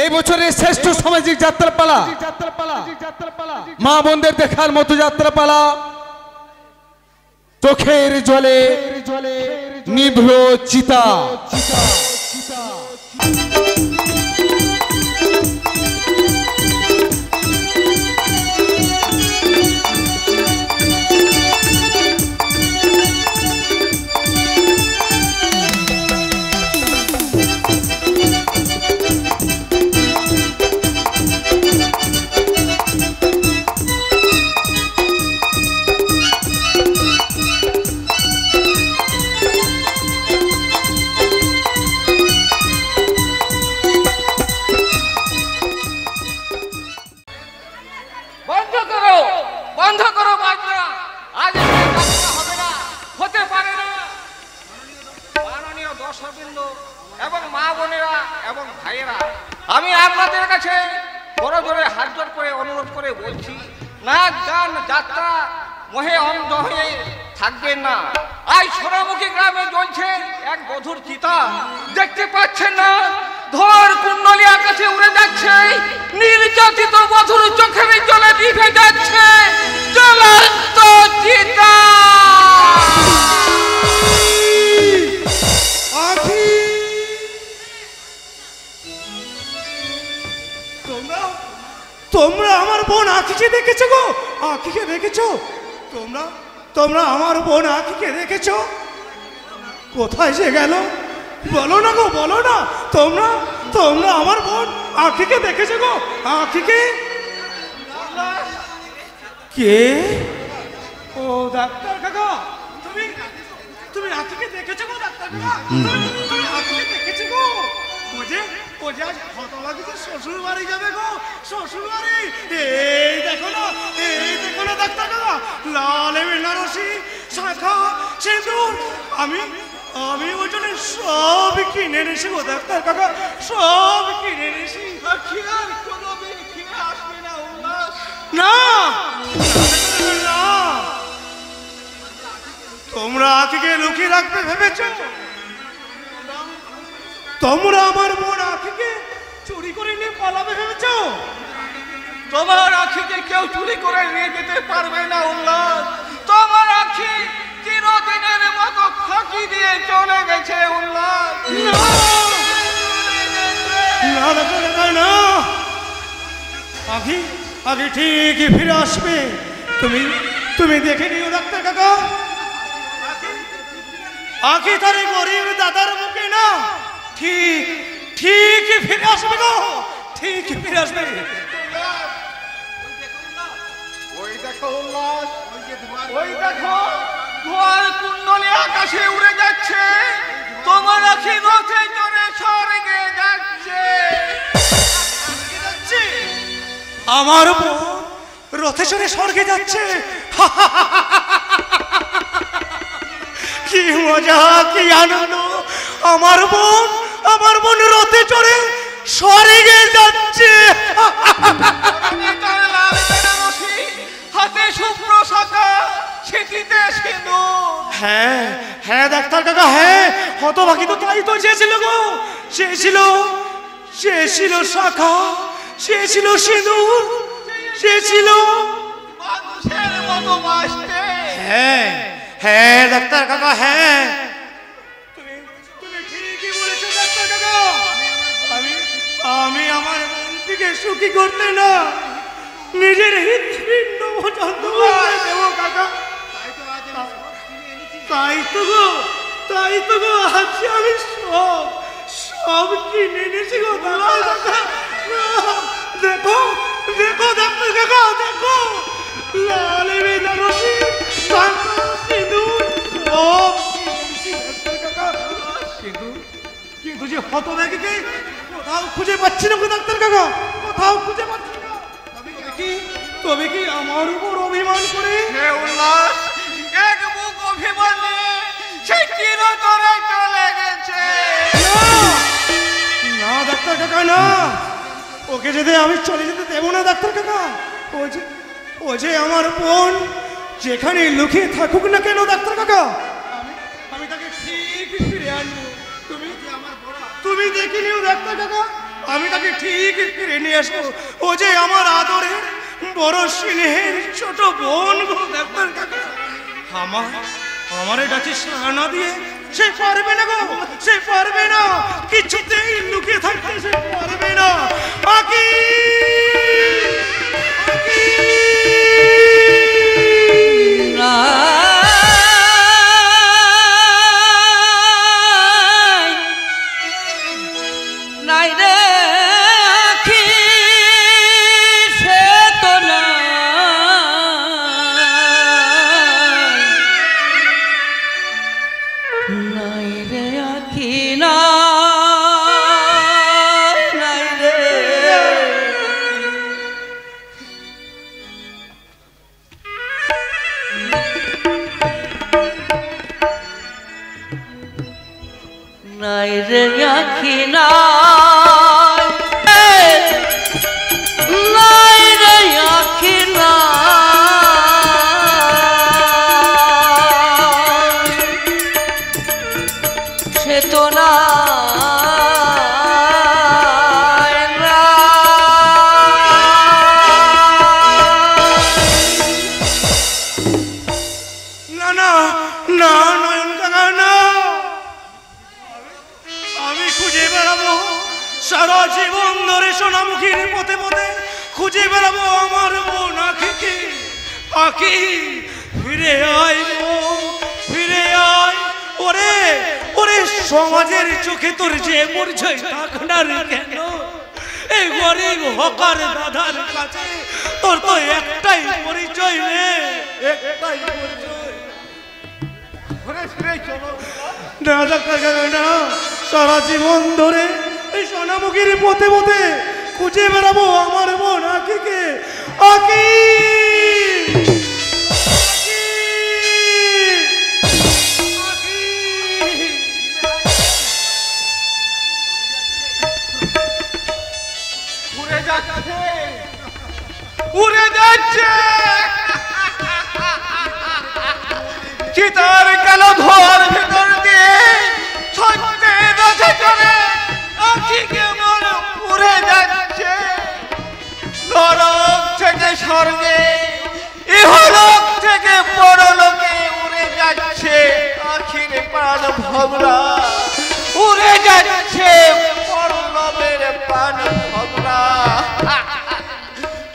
এই বছরের শ্রেষ্ঠ সামাজিক যাত্রাপালা মা বোনদের দেখার মতো যাত্রাপালা চোখের জলে নিভল চিতা। আমি আপনাদের কাছে বড় জোরে হাত জোর করে অনুরোধ করে বলছি, নাচ গান যাত্রা মোহে অন্ধ হয়ে থাকবেন না। আজ সোনামুখী গ্রামে জ্বলছে এক বধুর চিতা, দেখতে পাচ্ছেন না? ধর কুণ্ডলী আকাশে উড়ে যাচ্ছে, নির্যাতিত বধুর চোখের জলে নিভে যাচ্ছে জ্বলন্ত চিতা। তোমরা আমার বোন আঁখিকে দেখেছো গো? আঁখিকে দেখেছো? তোমরা আমার বোন আঁখিকে দেখেছো? কোথায় সে গেল? বলো না গো, বলো না। তোমরা আমার বোন আঁখিকে দেখেছো গো? আঁখিকে কে? ও ডাক্তার কাকা, তুমি আঁখিকে দেখেছো গো? ডাক্তার কাকা, তুমি আঁখিকে দেখেছো গো? শ্বশুর বাড়ি যাবে গো, শ্বশুর বাড়ি। এই দেখো না ডাক্তার কাকা, লাল বেনারসি, শাঁখা, সিঁদুর আমি ওই জন্য সব কিনে এনেছি গো ডাক্তার কাকা, সব কিনে এনেছি। না তোমরা আঁখিকে লুকিয়ে রাখবে ভেবেছো? তোমরা আমার বোন আঁখিকে চুরি করে নিয়ে পালাবে ভেবেছো? তোমার আঁখিকে কেউ চুরি করে নিয়ে যেতে পারবে না উল্লাস। তোমার আঁখি চিরদিনের মতো ফাঁকি দিয়ে চলে গেছে উল্লাস। না, আঁখি ঠিকই ফিরে আসবে। তুমি দেখে নিও ডাক্তার কাকা, আঁখি তার গরিব দাদার মুখে না ঠিকই ফিরে আসবে গো, ঠিকই ফিরে আসবে। ওই দেখো উল্লাস, ওই দেখো ধোয়ার কুণ্ডলী আকাশে উড়ে যাচ্ছে, তোমার আঁখি রথে চড়ে স্বর্গে যাচ্ছে। আমার বোন রথে চড়ে স্বর্গে যাচ্ছে? কি মজা, কি আনন্দ! আমার বোন রথে চড়ে স্বর্গে যাচ্ছে। হাতে শুভ্র শাখা, ছিটিতে সিঁদুর। হ্যাঁ ডাক্তার কাকা, হ্যাঁ হতভাগী তো তাই তো চেয়েছিল গো। সে ছিল শাখা, সে ছিল সিঁদুর, সে ছিল মানুষের মতো বাসতে। হ্যাঁ ডাক্তার কাকা, হ্যাঁ তুমি ঠিকই বলেছো ডাক্তার কাকা। আমি আমার বোনটিকে সুখী করতে না নিজের হৃৎপিণ্ড পর্যন্ত দেব কাকা। তাই তো গো আজ আমি সব কিনে এনেছি গো কাকা। দেখো ডাক্তার কাকা, দেখো লাল বেনারসি, শাঁখা, সিঁদুর সব কিনেছি ডাক্তার কাকা। কিন্তু যে হতভাগীকে কোথাও খুঁজে পাচ্ছি না গো ডাক্তার কাকা, কোথাও খুঁজে পাচ্ছি না। তবে কি আমার উপর অভিমান করে? হে উল্লাস, এক বুক অভিমান নিয়ে সে চিরতরে চলে গেছে। না ডাক্তার কাকা, না, ওকে যদি আমি চলে যেতে দেবো না ডাক্তার কাকা। ও যে আমার বোন, যেখানে লুকিয়ে থাকুক না কেন ডাক্তার কাকা, আমি তাকে ঠিক ফিরে আনবো। তুমি দেখে নিও ডাক্তার কাকা, সোনাটাকে ঠিক ফিরে নিয়ে আসবো। ও যে আমার আদরের বড় স্নেহের ছোট বোন গো ডাক্তার কাকা। আমারে ডাকে সাড়া দিয়ে সে পারবে না গো, সে পারবে না, কিছুতেই লুকিয়ে থাকতে সে পারবে না। আকি নাই রে আখি সে তো নাই রে আখি নাই রে নাই রে আখি নাই রে আখি সে তো না না না না নয়ন কাকা না, আমি খুঁজে বেড়াবো সারা জীবন ধরে সোনামুখীর পথে পথে খুঁজে বেড়াবো আমার বোন আখিকে। আখি ফিরে আয় বোন, ফিরে আয়। ওরে ওরে সমাজের চোখে তোর যে পরিচয় থাক না রে কেন, এই গরিব হকার দাদার কাছে তোর তো একটাই পরিচয় রে, একটাই পরিচয়। না ডাক্তার কাকা না, সারা জীবন ধরে এই সোনামুখীর পথে পথে খুঁজে বেড়াবো আমার বোন আখিকে। আখি উড়ে যাচ্ছে, উড়ে যাচ্ছে চিতার কালো ধোয়ার ভিতর দিয়ে ছন্দে দশে চলে আখি কেমন উড়ে যাচ্ছে নরক থেকে স্বর্গে, ইহলোক থেকে পরলোকে উড়ে যাচ্ছে আখির প্রাণ ভমরা, উড়ে যাচ্ছে পরলোকের প্রাণ ভমরা।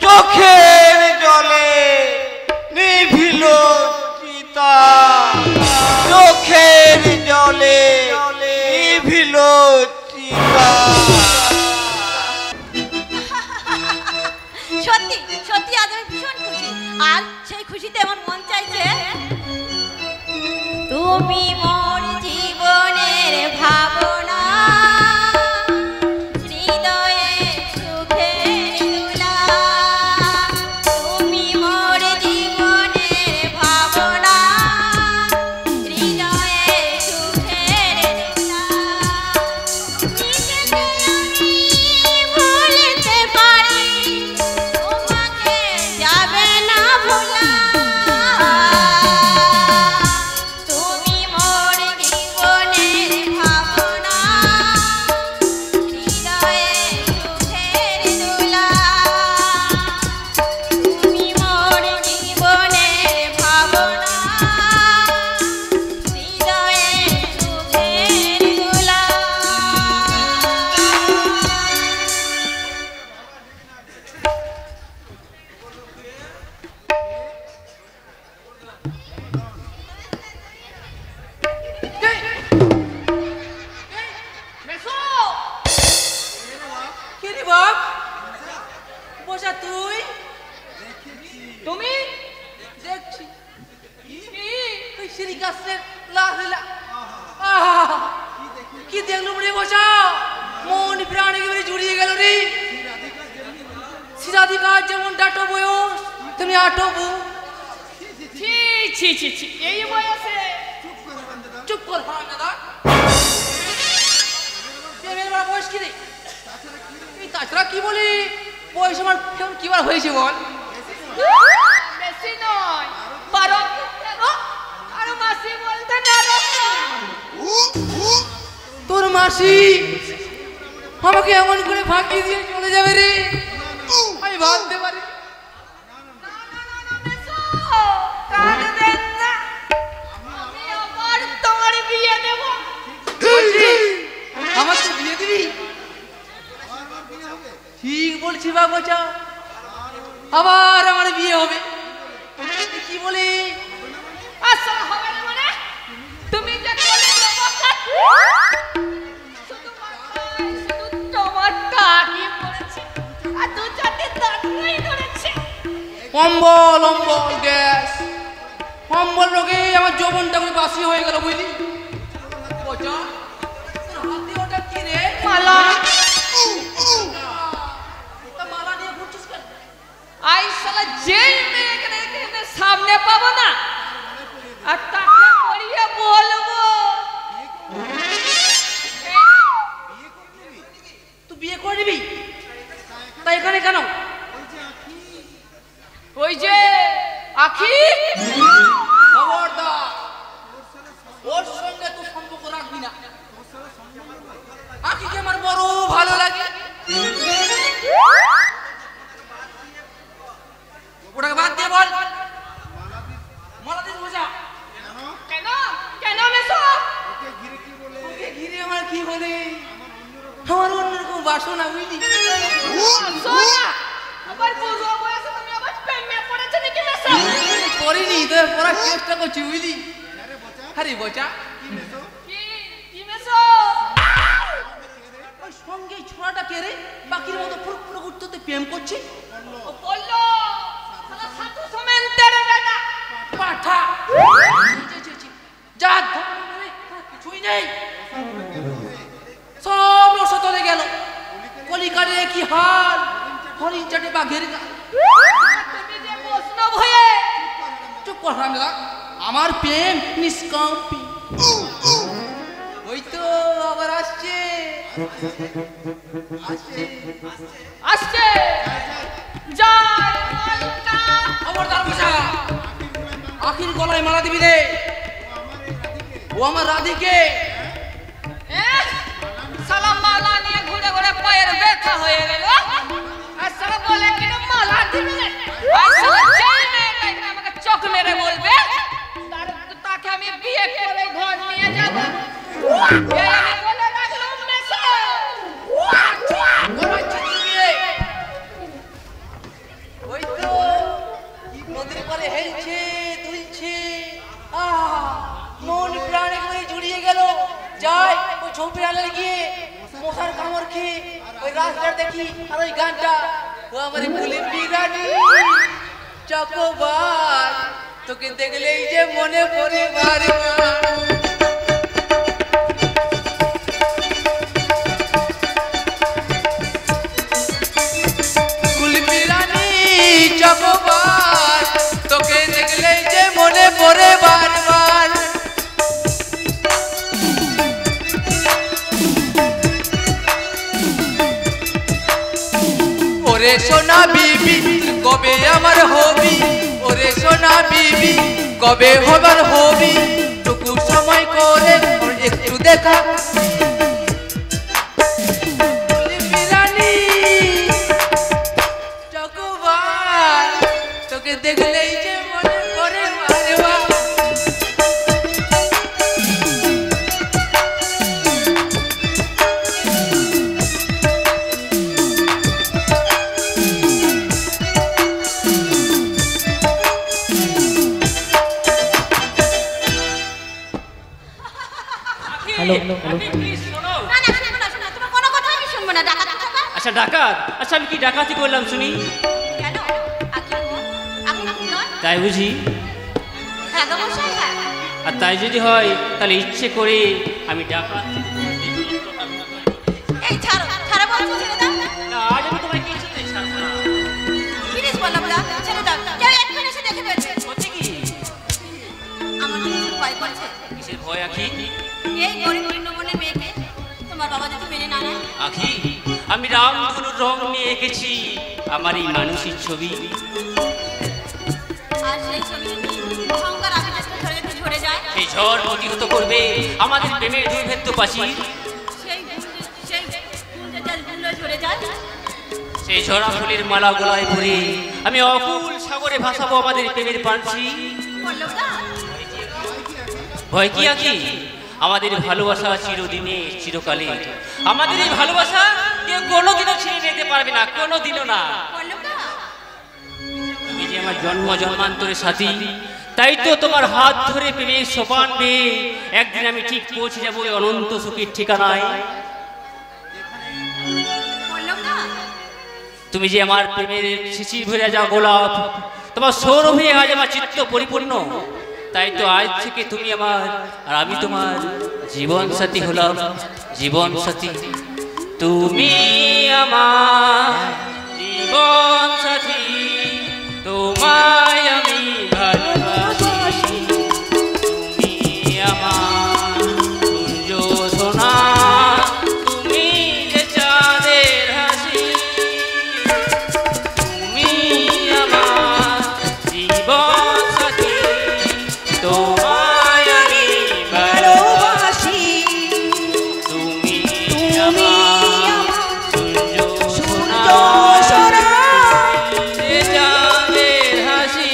চোখের জলে নিভিল চিতা, চোখের জলে নিভিল চিতা। সত্যি সত্যি আজ আমি ভীষণ খুশি, আর সেই খুশিতে আমার মন চাইছে তুমি মোর জীবনের ভাবনা, হৃদয়ে সুখের দোলা। তুমি মোর জীবনের ভাবনা, হৃদয়ে সুখের দোলা। নিজেকে আমি ভুলতে পারি, তোমাকে যাবে না ভোলা। তুমি মোর জীবনের ভাবনা, হৃদয়ে সুখের দোলা। তুমি মোর জীবনের ভাবনা, হৃদয়ে সুখের দোলা। কে রে বাপ বসা তুই তুমি দেখছি ওই সিঁড়ি গাছের লাল কি দেখলুম রে বসা, মন প্রাণ একেবারে জুড়িয়ে গেল রে। সিরাধিকার যেমন ডাটো বয়স তুমি আটবু। ছি ছি ছি ছি, এই বয়সে চুপ কর দাদা। বয়স কি রে? তাছাড়া কি বলি, বয়স আমার কেমন কি বার হয়েছে বল? বেশি নয়, 12 আর মাসি বলতে না তোর মাসি আমাকে এমন করে ফাঁকি দিয়ে চলে যাবে রে, আমি ভাবতে পারি। তোমার বিয়ে দেব। আমার তো বিয়ে দিবি? ঠিক বলছি বাবুচা, আবার আমার বিয়ে হবে। কি বলি? আসলে হবে না মানে তুমি যে বলে দেব, শুধু তোমার টাকি পড়েছে আর দু চারটে দাঁড়াই ধরেছে। অম্বল অম্বল গ্যাস, অম্বল রোগে আমার যৌবনটা করে বাসি হয়ে গেল বুঝলি। বোঝা হাতে ওটা কি রে? মালা। মালা নিয়ে ঘুরছিস কেন? আই শালা যেই মেয়েকে এখানে সামনে পাবো না আর তাকে পড়িয়ে বলবো তুই বিয়ে করে নিবি? তাই এখানে কেন? ওই যে আখি, খবরদার ওর সঙ্গে তুই সম্পর্ক রাখবি না। আখিকে আমার বড় ভালো লাগে। ওটাকে বাদ দিয়ে বল মালা দিন বোঝা। কেন কেন মেসো? ওকে ঘিরে আমার কি বলে, আমার অন্যরকম বাসনা বুঝলি। সোনা আবার বুড়ো বয়সে তুমি আবার প্রেমে পড়েছো নাকি মেসো? করিনি তো, পড়ার চেষ্টা করছি বুঝলি। আরে বোঝা কি কি মেসো? ওই সঙ্গে ছোড়াটা কে রে? বাকির মতো ফুরফুরে উঠতে প্রেম করছে। ও বললো শালা সাধু সমেন্তের বেটা পাঠা যা কিছুই নেই, সব রসতলে গেল। কলিকারে কি হাল, হরিণ চাটে বাঘের গা। তুমি যে বৈষ্ণব হয়ে চুপ কর হারামজাদা, আমার প্রেম নিষ্কাম্পি। ওই তো আবার আসছে আসছে আসছে জয় মালকা। খবরদার বসা, আখির গলায় মালা দিবি রে। ও আমার রাধিকে। শালা মালা নিয়ে ঘুরে ঘুরে পায়ের ব্যথা হয়ে গেল। আর শালা বলে কি না মালা দিবি না। আর শালা যেই মেয়েটা এখানে আমাকে চোখ মেরে বলবে তাকে আমি বিয়ে করে ঘর নিয়ে যাব। এই আমি বলে রাখলাম মেসো। ওই তো নদীর পারে হেলছে দুলছে, মন প্রাণ একবারে জুড়িয়ে গেল। যাই ওই ঝোপে আলে গিয়ে মশার কামড় খেয়ে ওই রাস্তাটা দেখি আর ওই গানটা, ও আমার ফুলের বিরানি চকোবার, তোকে দেখলেই যে মনে পড়ে বারবার। চকোবার, তোকে দেখলেই যে মনে পড়ে বারবার। ওরে সোনা বিবি কবে আমার হবি, ওরে সোনা বিবি কবে হবার হবি, টুকু সময় করে একটু দেখা। তোকে দেখলেই যে মনে করে বারবার। Hello hello hello. না না শোনো না, শোনো তোমার কোনো কথা আমি শুনবো না। ডাকাত কোথাকার? আচ্ছা ডাকাত, আচ্ছা আমি কি ডাকাতি করলাম শুনি? কেন আকি নয়? তাই বুঝি? হ্যাঁ গো মশাই, হ্যাঁ। আর তাই যদি হয় তাহলে ইচ্ছে করে আমি ডাকাত। এই ছাড়ো ছাড়ো বলছো, ছেড়ে দাও। না আজ আমি তোমায় কিছুতেই ছাড়বো না। প্লিজ বলো বলা, ছেড়ে দাও। কেউ এক্ষুনি এসে দেখে ফেলছে। হচ্ছে কি? আমার তো কিছু ভয় করছে। কিসের ভয় আখি? এই গরিব নিম্নমনের মেয়েকে তোমার বাবা যদি মেনে না নেয়। আখি আমি রামধনুর রং নিয়ে এঁকেছি আমার এই মানুষের ছবি। আর সেই ছবি অহংকার আবেগে ধরে একটু ঝরে যায়। সেই ঝড় প্রতিহত করবে আমাদের প্রেমের দুর্ভেদ্য পাশি। সেই যায়? সেই ঝরা ফুলের মালা গলায় পরে আমি অকুল সাগরে ভাসাবো আমাদের প্রেমের পাঞ্ছি। পল্লবদা, ভয় কি আছে? আমাদের ভালোবাসা চিরদিনে চিরকালে। আমাদের এই ভালোবাসা কেউ কোনোদিনও ছিঁড়ে নিতে পারবে না, কোনোদিনও না। পল্লবদা, তুমি যে আমার জন্ম জন্মান্তরের সাথী, তাই তো তোমার হাত ধরে প্রেমের সোপান বেয়ে একদিন আমি ঠিক পৌঁছে যাবো ওই অনন্ত সুখের ঠিকানায়। পল্লবদা, তুমি যে আমার প্রেমের শিশির ভরে যাও গোলাপ, তোমার সৌরভে আজ আমার চিত্ত পরিপূর্ণ। তাই তো আজ থেকে তুমি আমার আর আমি তোমার জীবন সাথী হলাম, জীবন সাথী। তুমি আমার জীবন সাথী, তোমায় আমি ভালোবাসি। তুমি আমার সূর্য সোনা, তুমি যে চাঁদের হাসি। তুমি আমার জীবন সাথী, তোমায় আমি ভালোবাসি। তুমি আমার সূর্য সোনা, যে চাঁদের হাসি।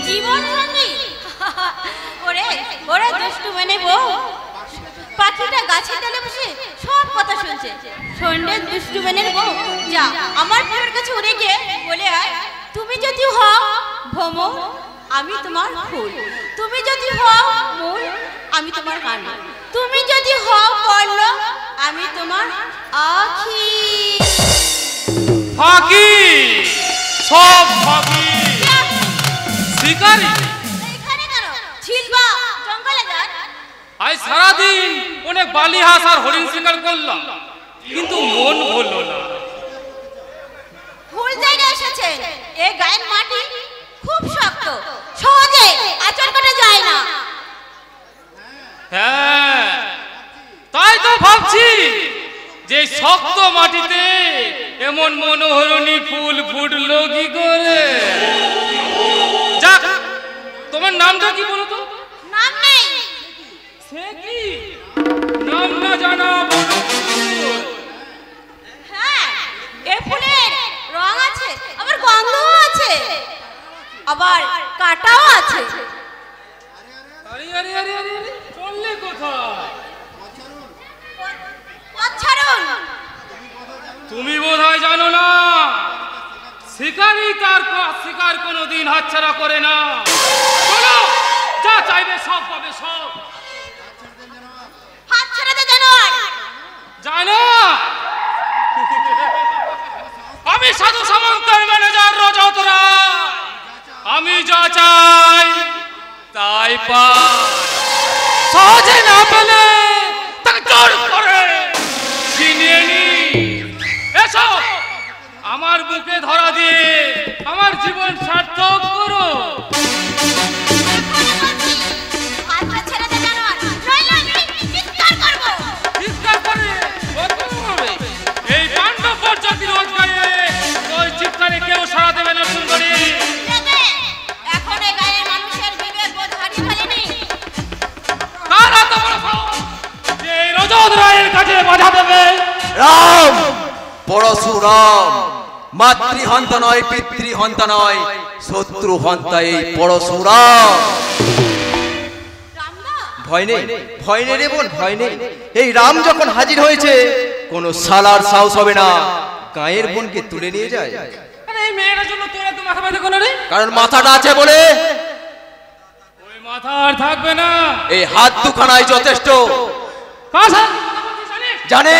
জীবন সঙ্গী। ওরে ওরে দুষ্টু মেনে বউ, পাখিটা গাছের ডালে বসে সব কথা শুনছে। সন্ধ্যে দুষ্টু মেনের বউ, যা আমার প্রেমের কাছে উড়ে গিয়ে বলে আয়, তুমি যদি হও ভ্রমর, আমি তোমার ফুল। তুমি যদি হও মূল, আমি তোমার কান্না। তুমি যদি হও পল্লব, আমি তোমার আখি। ফাঁকি, সব ফাঁকি। শিকারি এখানে কেন? ছিলবা জঙ্গলে যান। আজ সারাদিন অনেক বালি হাঁস আর হরিণ শিকার করলাম, কিন্তু মন ভরলো না। ভুল জায়গায় এসেছেন। এই গায়ের মাটি খুব শক্ত, সহজে আচর কাটা যায় না। হ্যাঁ, তাই তো ভাবছি যে শক্ত মাটিতে এমন মনোহরণী ফুল ফুটলো কি করে। যাক, তোমার নামটা কি বলো তো? নাম নেই। সে কি নাম না জানা বনফুল? হ্যাঁ, এই ফুলের রং আছে, আবার গন্ধও আছে, আবার কাটাও আছে। আরে আরে আরে আরে আরে, চললে কোথায়? পথ ছাড়ুন। তুমি বোধহয় জানো না, শিকারী তার শিকার কোনোদিন হাতছাড়া করে না। চলো, যা চাইবে সব পাবে, সব। হাত ছাড়াতে জানোয়ার। জানো, আমি সাধু সামন্তের ম্যানেজার রজত রায়। আমি যা চাই তাই পাই। সহজে না পেলে তাকে জোর করে ছিনিয়ে নি। এসো, আমার বুকে ধরা দিয়ে আমার জীবন সার্থক করো। হাতটা ছেড়ে দে জানোয়ার, নইলে আমি চিৎকার করব। চিৎকার করে কখন হবে? এই পাণ্ডব বরযাত্রী রোজ গায়ে ওই চিৎকারে কেউ সাড়া দেবে না। সুন্দরী, দেবে। এখন এই গায়ের মানুষের বিবেক বোধ হারিয়ে ফেলেনি। কারা তো বড় সাহস যে এই রজত রায়ের কাছে বাধা দেবে? রাম, পরশুরাম, মাতৃহন্তা নয়, পিতৃহন্তা নয়, শত্রু হন্তা এই পরশুরাম। রামদা, ভয় নেই, ভয় নেই রে বোন, ভয় নেই। এই রাম যখন হাজির হয়েছে, কোনো সালার সাহস হবে না গায়ের বোনকে তুলে নিয়ে যায়। আরে এই মেয়েটার জন্য তোরা তো মাথা ব্যথা কোনো রে? কারণ মাথাটা আছে বলে। ওই মাথা আর থাকবে না। এই হাত দুখানায় যথেষ্ট। কার সাথে কথা বলছিস জানিস? জানে,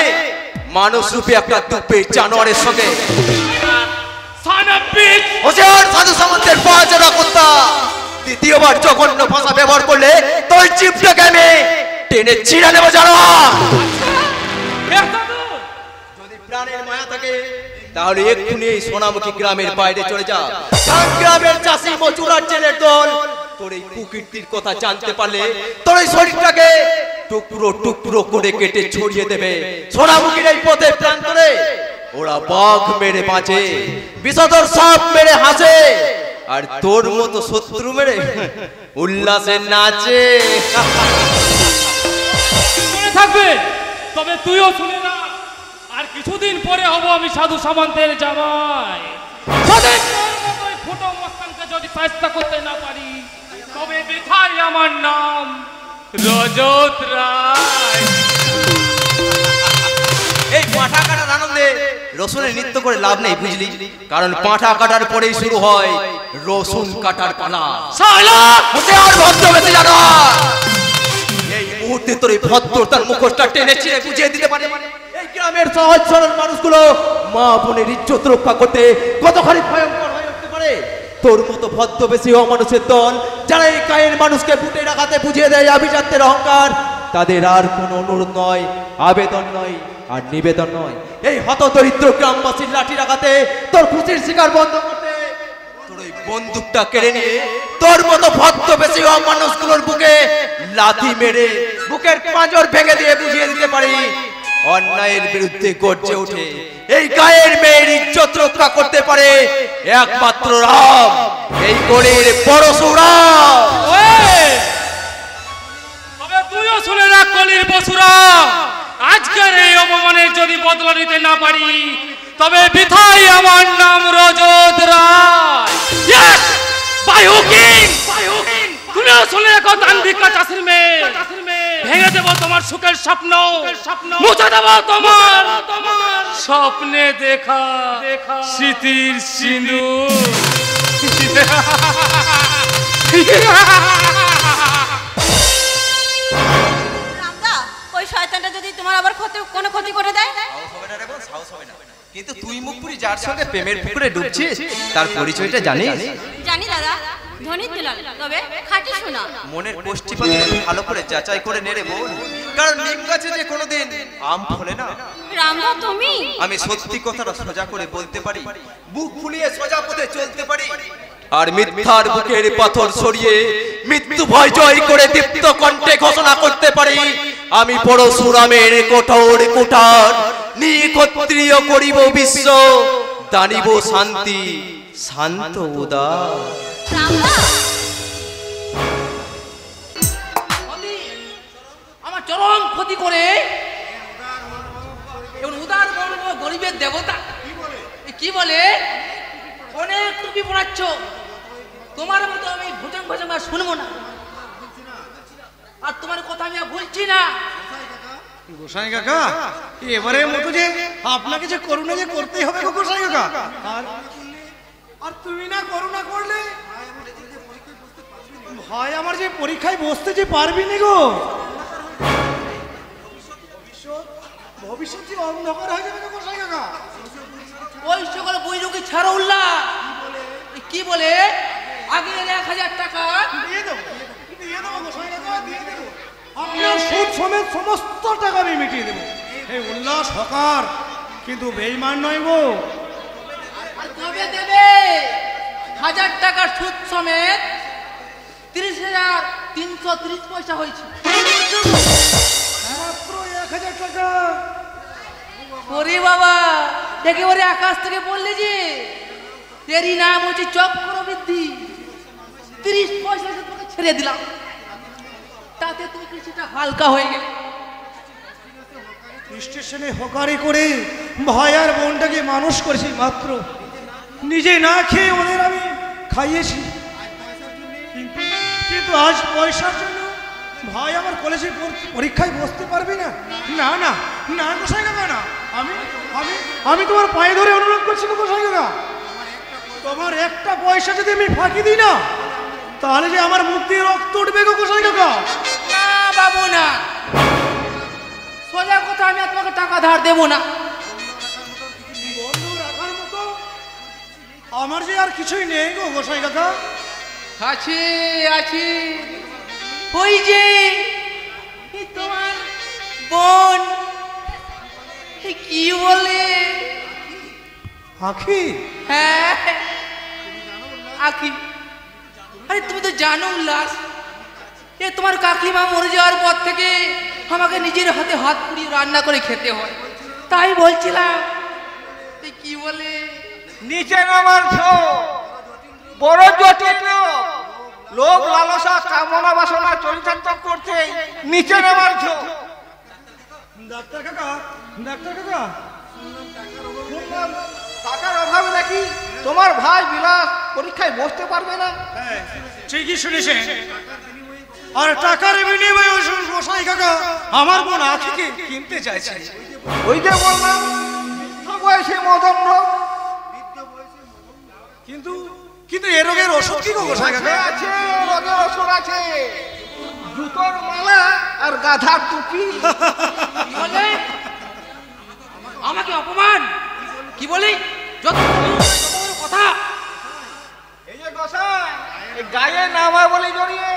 মানুষ রূপে একটা দুপে জানোয়ারের সঙ্গে। Son of bitch! হোসেন সাধু সামন্তের পা জোড়া কুত্তা। দ্বিতীয়বার জঘন্য ভাষা ব্যবহার করলে তোর চিপটাকে আমি টেনে ছিঁড়ে নেবো জানোয়ার। যদি প্রাণের মায়া থাকে তাহলে এক্ষুনি এই সোনামুখী গ্রামের বাইরে চলে যা। গ্রামের চাষি মজুরার ছেলের দল তোর এই কুকীর্তির কথা জানতে পারলে তোর এই শরীরটাকে টুকরো টুকরো করে কেটে ছড়িয়ে দেবে সোনামুখীর এই পথে প্রান্তরে। ওরা বাঘ মেরে বাঁচে, বিষধর সাপ মেরে হাসে, আর তোর মতো শত্রু মেরে উল্লাসে নাচে। মনে থাকবে, তবে তুইও শুনে না, আর কিছুদিন পরে হব আমি সাধু সামন্তের জামাই। তোর মতোই ফোটো মস্তানকে যদি চেষ্টা করতে না পারি, তবে বেথাই আমার নাম রজত রায়। এই পাঁঠা কাটার আনন্দে রসুনের নৃত্য করে লাভ নেই, বুঝলি? কারণ পাঁঠা কাটার পরেই শুরু হয় রসুন কাটার পালা। শালা হতে আর ভদ্র বেঁচে জানা, এই মুহূর্তে তোর এই ভদ্রতার মুখোশটা টেনে ছিঁড়ে বুঝিয়ে দিতে পারে এই গ্রামের সহজ সরল মানুষগুলো মা বোনের ইজ্জত রক্ষা করতে কতখানি ভয়ঙ্কর হয়ে উঠতে পারে। তোর মতো ভদ্রবেশী অমানুষের দল যারা এই কায়ের মানুষকে বুটে রাখাতে বুঝিয়ে দেয় আভিজাত্যের অহংকার, তাদের আর কোনো অনুরোধ নয়, আবেদন নয়, আর নিবেদন নয়, এই হতদরিদ্র গ্রামবাসীর লাঠি রাখাতে তোর খুশির শিকার বন্ধ করতে তোর ওই বন্দুকটা কেড়ে নিয়ে তোর মতো ভদ্রবেশী অমানুষগুলোর বুকে লাথি মেরে বুকের পাঁজর ভেঙে দিয়ে বুঝিয়ে দিতে পারি অন্যায়ের বিরুদ্ধে গর্জে ওঠে এই গায়ের মেয়ের ইজ্জত রক্ষা করতে পারে একমাত্র রাম, এই গড়ের পরশুরাম। তবে তুইও শুনে রাখ কলির পরশুরাম, আজকের এই অপমানের যদি বদলা নিতে না পারি, তবে বিথাই আমার নাম রজত রায়। Yes! By hooking! তুমিও শুনে রাখো দান্দিকা চাষির মেয়ে, ভেঙে দেবো তোমার সুখের স্বপ্ন, মুছে দেবো তোমার স্বপ্নে দেখা স্মৃতির সিঁদুর। রামদা, ওই শয়তানটা যদি তোমার আবার কোনো ক্ষতি করে দেয়? কিন্তু তুই মুখপুরি যার সঙ্গে প্রেমের পুকুরে ডুবছিস তার পরিচয়টা জানিস? জানি দাদা, ধনী দুলাল, তবে খাঁটি সোনা। মনের কোষ্ঠীপাতি ভালো করে যাচাই করে নেড়ে বল, কারণ নিম গাছে যে কোনোদিন আম ফলে না। রামদা তুমি? আমি সত্যি কথাটা সোজা করে বলতে পারি, বুক ফুলিয়ে সোজা পথে চলতে পারি, আর মিথ্যার বুকের পাথর সরিয়ে মৃত্যু ভয় জয় করে দীপ্ত কণ্ঠে ঘোষণা করতে পারি আমি পরশুরামের কঠোর কুঠার নিক্ষত্রিয় করিব বিশ্ব, দানিব শান্তি শান্ত উদার। আমার চরম ক্ষতি করে উদার গরিবের দেবতা কি বলে অনেক টুপি পড়াচ্ছ, তোমার মতো আমি ভোজন ভোজন শুনবো না, আর তোমার কথা আমি বলছি না। গোসাই কাকা, এবারে মতো যে আপনাকে যে করুণা যে করতেই হবে গো গোসাই কাকা, আর তুমি না করুণা করলে ভাই আমার যে পরীক্ষায় বসতে যে পারবি না গো, ভবিষ্যৎ যে অন্ধকার হয়ে যাবে গোসাই কাকা। ওই সকল বৈরোগী ছাড়া উল্লাহ কি বলে আগে 1000 টাকা দিয়ে দেবো গোসাই কাকা, দিয়ে দেবো, আপনার সুদ সমেত সমস্ত টাকা আমি মিটিয়ে দেবো। এই উল্লাস হকার কিন্তু বেঈমান নয় গো। আর কবে দেবে? 1000 টাকার সুদ সমেত 30,330 পয়সা হয়েছে। মাত্র 1000 টাকা? ওরে বাবা, একেবারে আকাশ থেকে বললে যে এরই নাম হচ্ছে চক্রবৃদ্ধি। 30 পয়সা তোমাকে ছেড়ে দিলাম, তাতে তুমি কিছুটা হালকা হয়ে গেলে। স্টেশনে হকারি করে ভাই আর বোনটাকে মানুষ করেছি, মাত্র নিজে না খেয়ে ওদের আমি খাইয়েছি, কিন্তু আজ পয়সার জন্য ভাই আমার কলেজে পরীক্ষায় বসতে পারবি না। না না না গোসাই কাকা, না, আমি আমি আমি তোমার পায়ে ধরে অনুরোধ করছি গোসাই কাকা, তোমার একটা পয়সা যদি আমি ফাঁকি দিই না, তাহলে যে আমার মুখ দিয়ে রক্ত উঠবে গো গোসাই কাকা। না বাবু না, সোজা কথা, আমি তোমাকে টাকা ধার দেবো না। বন্ধু রাখার মতো আমার যে আর কিছুই নেই গো গোসাই কাকা। আছে আছে, ওই যে তোমার বোন কি বলে আখি? হ্যাঁ আখি। আরে তুমি তো জানো উল্লাস, এ তোমার কাকিমা মরে যাওয়ার পর থেকে আমাকে নিজের হাতে হাত পুড়িয়ে রান্না করে খেতে হয়। তাই বলছিলাম কি বলে? নিচে নামার বড় জটিল লোভ লালসা কামনা বাসনা চরিতার্থ করতে নিচে নামার ডাক্তার কাকা, ডাক্তার কাকা, টাকার অভাবে নাকি তোমার ভাই বিলাস পরীক্ষায় বসতে পারবে না? ঠিকই শুনেছেন। আর টাকার বিনিময়ে গোসাই কাকা আমার বোন আখিকে কিনতে চাইছে। ওই যে বললাম বৃদ্ধ বয়সে মদন্য। কিন্তু কিন্তু এ রোগের ওষুধ কি গো গোসাই কাকা? আছে, রোগের ওষুধ আছে, জুতোর মালা আর গাধার টুপি। কি বলে? আমাকে অপমান কি বলি? যত কথা এই যে গোসাই, এই গায়ে নামা বলে জড়িয়ে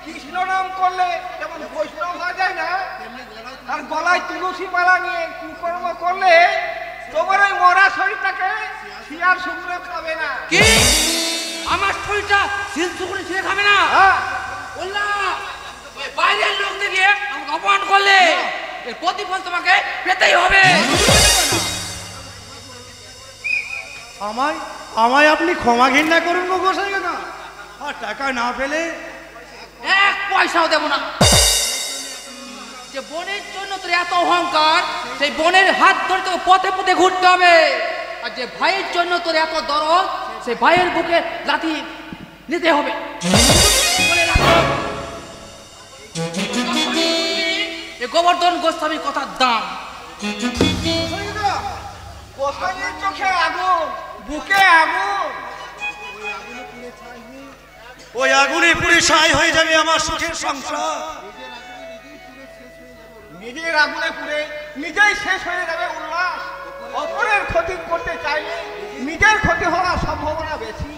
কৃষ্ণ নাম করলে যেমন বৈষ্ণব হওয়া যায় না, আর গলায় তুলসী মালা নিয়ে কুকর্ম করলে তোমার ওই মরা শরীরটাকে শিয়ার শুকনো খাবে না। কি আমার শরীরটা সিল শুকনো ছিঁড়ে খাবে না? বললাম ওই বাইরের লোক দিয়ে আমাকে অপমান করলে এর প্রতিফল তোমাকে পেতেই হবে। আমায় আপনি ক্ষমা ঘৃণা করুন গো গোসাই কাকা। আর টাকা না পেলে এক পয়সাও দেব না। যে বোনের জন্য তোর এত অহংকার, সেই বোনের হাত ধরে তোকে পথে পথে ঘুরতে হবে। আর যে ভাইয়ের জন্য তোর এত দরদ, সেই ভাইয়ের বুকে লাথি নিতে হবে। বলে রাখো, এ গোবর্ধন গোস্বামীর কথার দাম। গোসাইয়ের চোখে আগুন, বুকে আগুন, ওই আগুনে পুড়ে ছাই হয়ে যাবে আমার সুখের সংসার। নিজের আগুনে পুড়ে নিজেই শেষ হয়ে যাবে উল্লাস। অপরের ক্ষতি করতে চাইলে নিজের ক্ষতি হওয়ার সম্ভাবনা বেশি।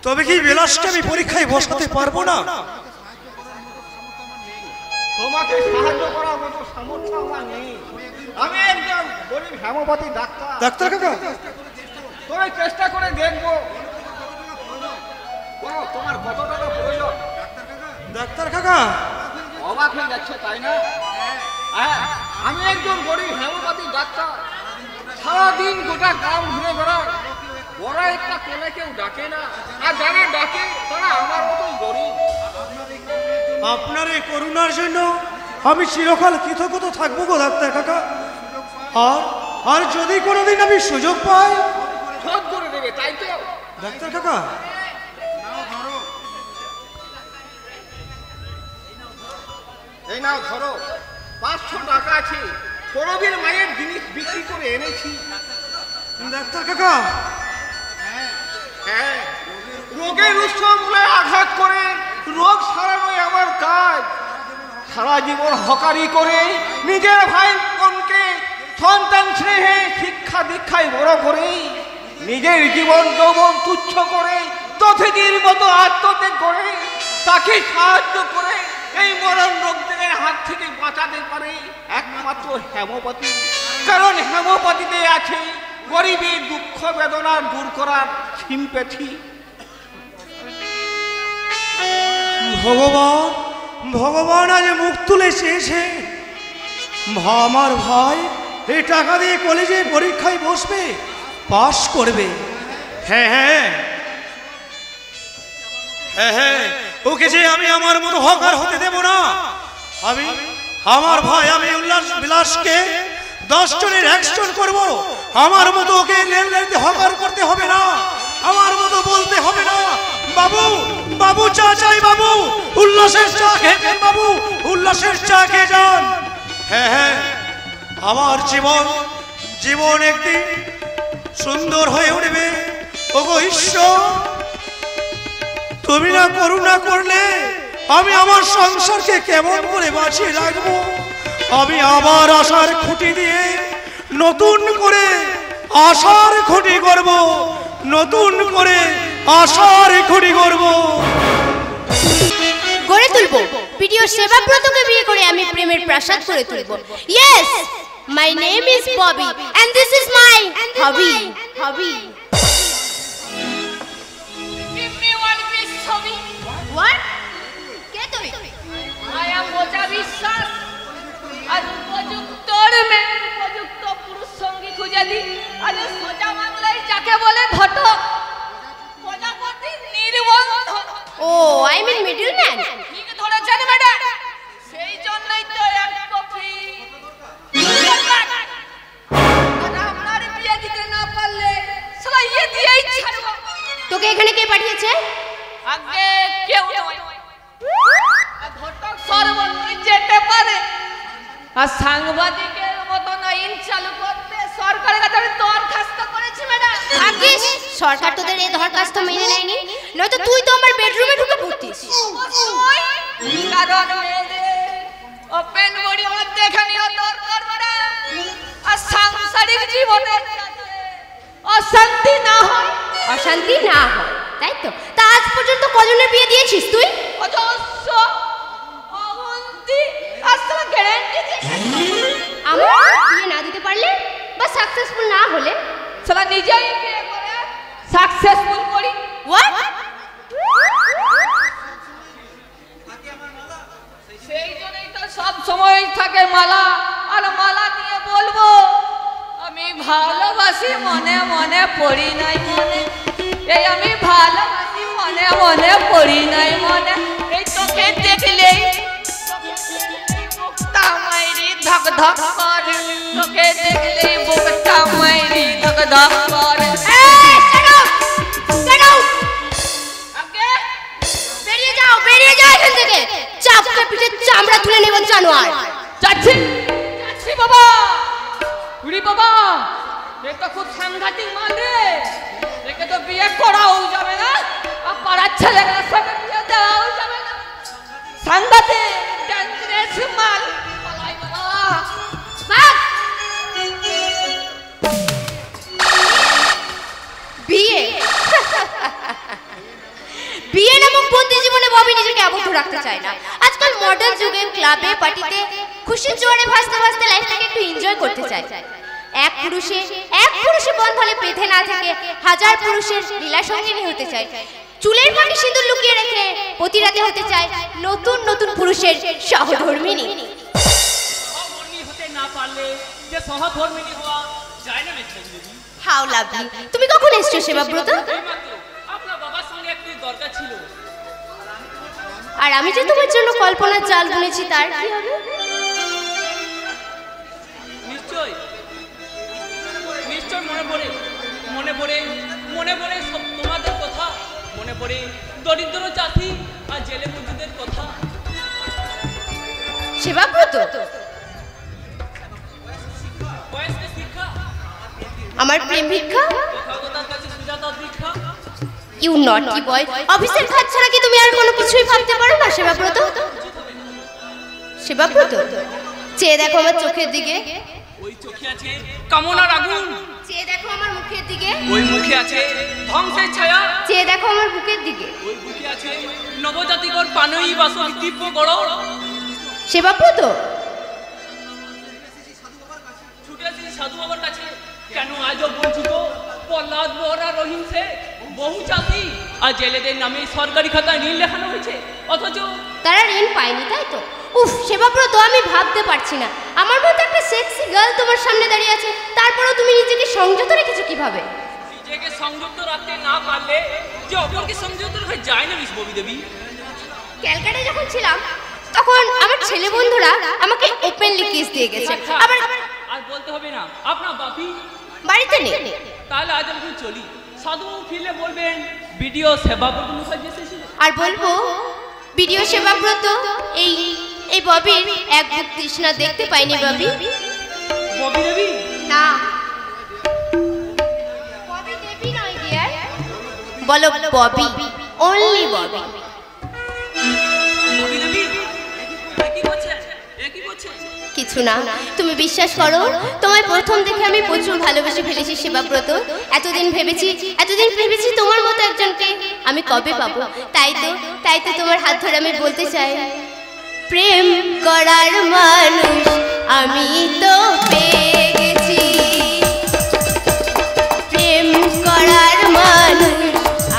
তবে কি বিলাসকে আমি পরীক্ষায় বসাতে পারবো না? তোমাকে সাহায্য করার মতো সামর্থ্য আমার নেই। আমি একজন গরিব হেমপতি ডাক্তার। ডাক্তার কাকা, তবে চেষ্টা করে দেখবো তোমার কত টাকা প্রয়োজন। ডাক্তার কাকা অবাক হয়ে যাচ্ছে তাই না? হ্যাঁ, আমি একজন গরিব হেমপতি ডাক্তার। সারাদিন গোটা গ্রাম ঘুরে বেড়াই। বড় একটা কোলে কেউ ডাকে না, আর যারা ডাকে তারা আমার মতোই গরিব। আপনার এই করুণার জন্য আমি চিরকাল কৃতজ্ঞ থাকবো গো ডাক্তার কাকা। আর যদি কোনোদিন আমি সুযোগ পাই, শোধ করে দেবে তাই তো? ডাক্তার কাকা এই নাও ধরো, 500 টাকা আছে। করবীর মায়ের জিনিস বিক্রি করে এনেছি। ডাক্তার কাকা, হ্যাঁ, রোগের উৎস মূলে আঘাত করে রোগ সারানোই আমার কাজ। সারা জীবন হকারি করে নিজের ভাই বোনকে সন্তান স্নেহে শিক্ষা দীক্ষায় বড় করে নিজের জীবন যৌবন তুচ্ছ করে তথিতির মতো আত্মত্যাগ করে তাকে সাহায্য করে এই মরণ রোগ থেকে হাত থেকে বাঁচাতে পারে একমাত্র হেমপতি। কারণ হেমপতিতে আছে গরিবের দুঃখ বেদনা দূর করার সিম্প্যাথি। ভগবান আজ মুখ তুলে চেয়েছে। আমার ভাই এই টাকা দিয়ে কলেজে পরীক্ষায় বসবে, পাশ করবে। হ্যাঁ হ্যাঁ হ্যাঁ হ্যাঁ, ওকে যে আমি আমার মতো হকার হতে দেব না। আমার ভাই আমি উল্লাস বিলাসকে 10 জনের 1 জন করবো। আমার মতো ওকে লেনদেন হকার করতে হবে না। আমার মতো বলতে হবে না বাবু বাবু চা চাই, বাবু উল্লাসের চা খেয়ে বাবু উল্লাসের চা খেয়ে যান। হ্যাঁ হ্যাঁ, আমার জীবন একদিন সুন্দর হয়ে উঠবে। ওগো ঈশ্বর, তুমি না করুণা করলে আমি আমার সংসারকে কেমন করে বাঁচিয়ে রাখবো? আমি আবার আশার খুঁটি দিয়ে নতুন করে আশার খুঁটি করব, নতুন করে আশার খুঁটি করব, গড়ে তুলবো। প্রিয় সেবাব্রতকে বিয়ে করে আমি প্রেমের প্রাসাদ করে তুলবো। Yes, my name is Bobby and this is my hobby. Give me one piece ছবি। হোয়াট? কে তুমি? I am বোঝা বিশ্বাস। আর উপযুক্ত মেয়ের উপযুক্ত পুরুষ সঙ্গী খুঁজে দিই। আরে সোজা বাংলায় যাকে বলে ঘটক, প্রজাপতি নির্বন্ধ। ও আই মিন মিডলম্যান। ঠিক ধরেছেন ম্যাডাম, সেই জন্যই তো এক কপি। আর আপনার বিয়ে দিতে না পারলে সালা ইয়ে দিয়েই ছাড়ব। তোকে এখানে কে পাঠিয়েছে? আগে কেউ নয়, ঘটক সর্বত্র যেতে পারে। আর সাংবাদিকের মতন আইন চালু করতে সরকারের কাছে আমি দরখাস্ত করেছি ম্যাডাম। ভাগ্যিস সরকার তোদের এই দরখাস্ত মেনে নেয়নি, নয়তো তুই তো আমার বেডরুমে ঢুকে পড়তিস। কারণ ওপেন বডি আমার দেখে নেওয়া দরকার ম্যাডাম। আর সাংসারিক জীবনে অশান্তি না হয়। অশান্তি না হয়, তাই তো? তা আজ পর্যন্ত কজনের বিয়ে দিয়েছিস তুই? অজস্র অবন্তি আসলে গ্যারান্টি আমার বিয়ে না দিতে পারলে বা সাকসেসফুল না হলে সালা নিজেই বিয়ে করে সাকসেসফুল করি। হোয়াট? সেই জন্যই তো সব সময় থাকে মালা, আর মালা দিয়ে বলবো আমি ভালোবাসি মনে মনে পড়ি নাই মনে। এই আমি ভালোবাসি মনে মনে পড়ি নাই মনে। এই তোকে দেখলেই বুকটা মাইরি ধক ধক করে, তোকে দেখলেই বুকটা মাইরি ধক ধক করে। বেরিয়ে যাও এখান থেকে, চাপকে পিঠে চামড়া তুলে নেব জানোয়ার। যাচ্ছি যাচ্ছি বাবা। উড়ি বাবা, এটা খুব সাংঘাতিক মাল রে। একে তো বিয়ে করাও যাবে না, আর পাড়ার ছেলেদের সঙ্গে বিয়ে দেওয়াও যাবে না। সাংঘাতিক ডেঞ্জারাস মাল। পালাই বাবা। ভাগ। বিয়ে বিয়ে নামক বন্দি জীবনে ববি নিজেকে আবদ্ধ রাখতে চায় না। আজকাল মডার্ন যুগে ক্লাবে পার্টিতে খুশির জোয়ারে ভাসতে ভাসতে লাইফটাকে একটু এনজয় করতে চায়। এক পুরুষে বন্ধনে বেঁধে না থেকে হাজার পুরুষের লীলা সঙ্গিনী হতে চায়। চুলের ফাঁকে সিঁদুর লুকিয়ে রেখে প্রতি রাতে হতে চায় নতুন নতুন পুরুষের সহধর্মিনী। হতে না পারলে যে সহধর্মিনী হওয়া যায় না মেজদি। How lovely. তুমি কখন এসছো সেবাব্রত? আপনার বাবার সঙ্গে একটু দরকার ছিল। আর আমি যে তোমার জন্য কল্পনার জাল বুনেছি তার কি হবে? নিশ্চয় মনে পড়ে সব তোমাদের কথা, মনে পড়ে দরিদ্র জাতি আর জেলে মজুদের কথা। সেবাব্রত, বয়স্ক শিক্ষা, আমার প্রেম ভিক্ষা, ভগবতার কাছে সুজাতার দীক্ষা। ইউ নটি বয়। অফিসের কাজ ছাড়া কি তুমি আর কোনো কিছুই ভাবতে পারো না সেবাব্রত? সেবাব্রত, চেয়ে দেখো আমার চোখের দিকে। ওই চোখে আছে কামনার আগুন। চেয়ে দেখো আমার মুখের দিকে। ওই মুখে আছে ধ্বংসের ছায়া। চেয়ে দেখো আমার বুকের দিকে। ওই বুকে আছে নবজাতিকর পানই বাসন তীব্র গড়। সেবাব্রত, ছুটে আসি সাধু বাবার কাছে। কেন আজও বঞ্চিত প্রহ্লাদ বরা রহিম সে বহু জাতি আর জেলেদের নামে সরকারি খাতায় ঋণ লেখানো হয়েছে, অথচ তারা ঋণ পায়নি, তাই তো? উফ সেবাব্রত, আমি ভাবতে পারছি না আমার মতো একটা সেক্সি গার্ল তোমার সামনে দাঁড়িয়ে আছে, তারপরেও তুমি নিজেকে সংযত রেখেছো কিভাবে? নিজেকে সংযুক্ত রাখতে না পারলে যে অপরকে সংযুক্ত রাখা যায় না ববি দেবী। ক্যালকাটায় যখন ছিলাম তখন আমার ছেলে বন্ধুরা আমাকে ওপেনলি কিস দিয়ে গেছে। আবার আর বলতে হবে না, আপনার বাপি বাড়িতে নেই। তাহলে আজ আমি চলি। সাধু ফিরলে বলবেন ভিডিও সেবাব্রত মুখার্জি এসেছিল। আর বলবো ভিডিও সেবাব্রত এই ববির এক বুক তৃষ্ণা দেখতে পাইনি ববি। ববি দেবী না, ববি দেবী নয় ডিয়ার, বলো ববি, অনলি ববি। ববি দেবী কি করছেন? কি করছেন? কিছু না, তুমি বিশ্বাস করো, তোমায় প্রথম দেখে আমি প্রচুর ভালোবেসে ফেলেছি সেবাব্রত। এতদিন ভেবেছি তোমার মতো একজনকে আমি কবে পাবো। তাই তো তোমার হাত ধরে আমি বলতে চাই, প্রেম করার মানুষ আমি তো পেয়ে গেছি। প্রেম করার মানুষ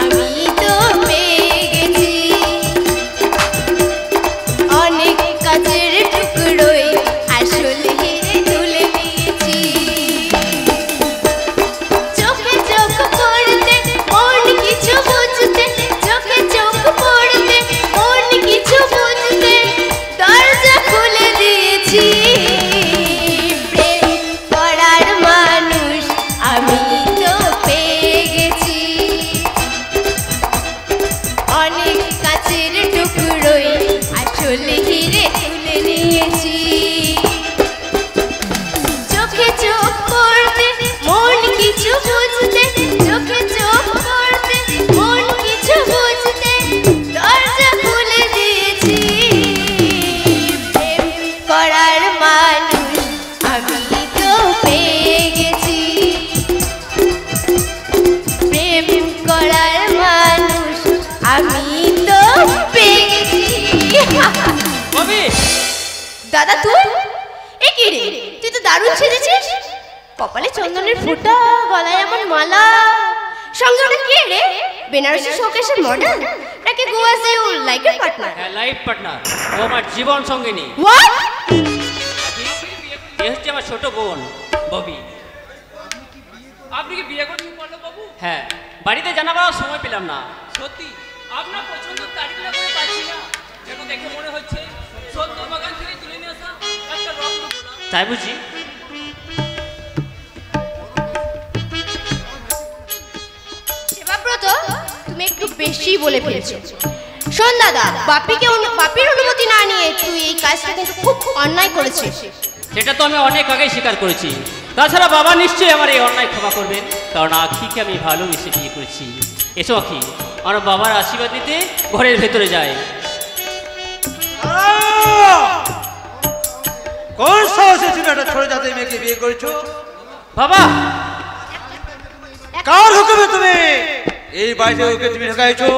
আমি তো পেয়ে গেছি। অনেক কাজের টুকরোয় আসল হিরে তুলে নিয়েছি। দাদা তুই এ কি রে, তুই তো দারুণ সেজেছিস। কপালে চন্দনের ফুটা, গলায় এমন মালা, সঙ্গে ওটা কে রে? বেনারসি শোকেশের মডেল নাকি গোয়া সে ও লাইফ পার্টনার? হ্যাঁ, লাইফ পার্টনার, ও আমার জীবন সঙ্গিনী। হোয়াট? এ হচ্ছে আমার ছোট বোন ববি। আপনি কি বিয়ে করছেন পল্লব বাবু? হ্যাঁ, বাড়িতে জানাবার সময় পেলাম না। সত্যি আপনার পছন্দের তারিখটা করে পাচ্ছি না, যেন দেখে মনে হচ্ছে সদ্য বাগান থেকে তুলে নিয়ে আসা একটা রং। তাই বুঝি? সেবাব্রত, তুমি একটু বেশি বলে ফেলেছো। শোন দাদা, বাপির অনুমতি না নিয়ে তুই এই কাজটা কিন্তু খুব অন্যায় করেছিস। সেটা তো আমি অনেক আগেই স্বীকার করেছি। তাছাড়া বাবা নিশ্চয়ই আমার এই অন্যায় ক্ষমা করবেন, কারণ আখিকে আমি ভালোবেসে বিয়ে করেছি। এসো আখি, আমার বাবার আশীর্বাদ নিতে ঘরের ভেতরে যায়। কোন সাহসে তুমি একটা ছোট জাতের মেয়েকে বিয়ে করেছো? বাবা, কার হুকুমে তুমি এই বাড়িতে ওকে তুমি ঢুকাইছো?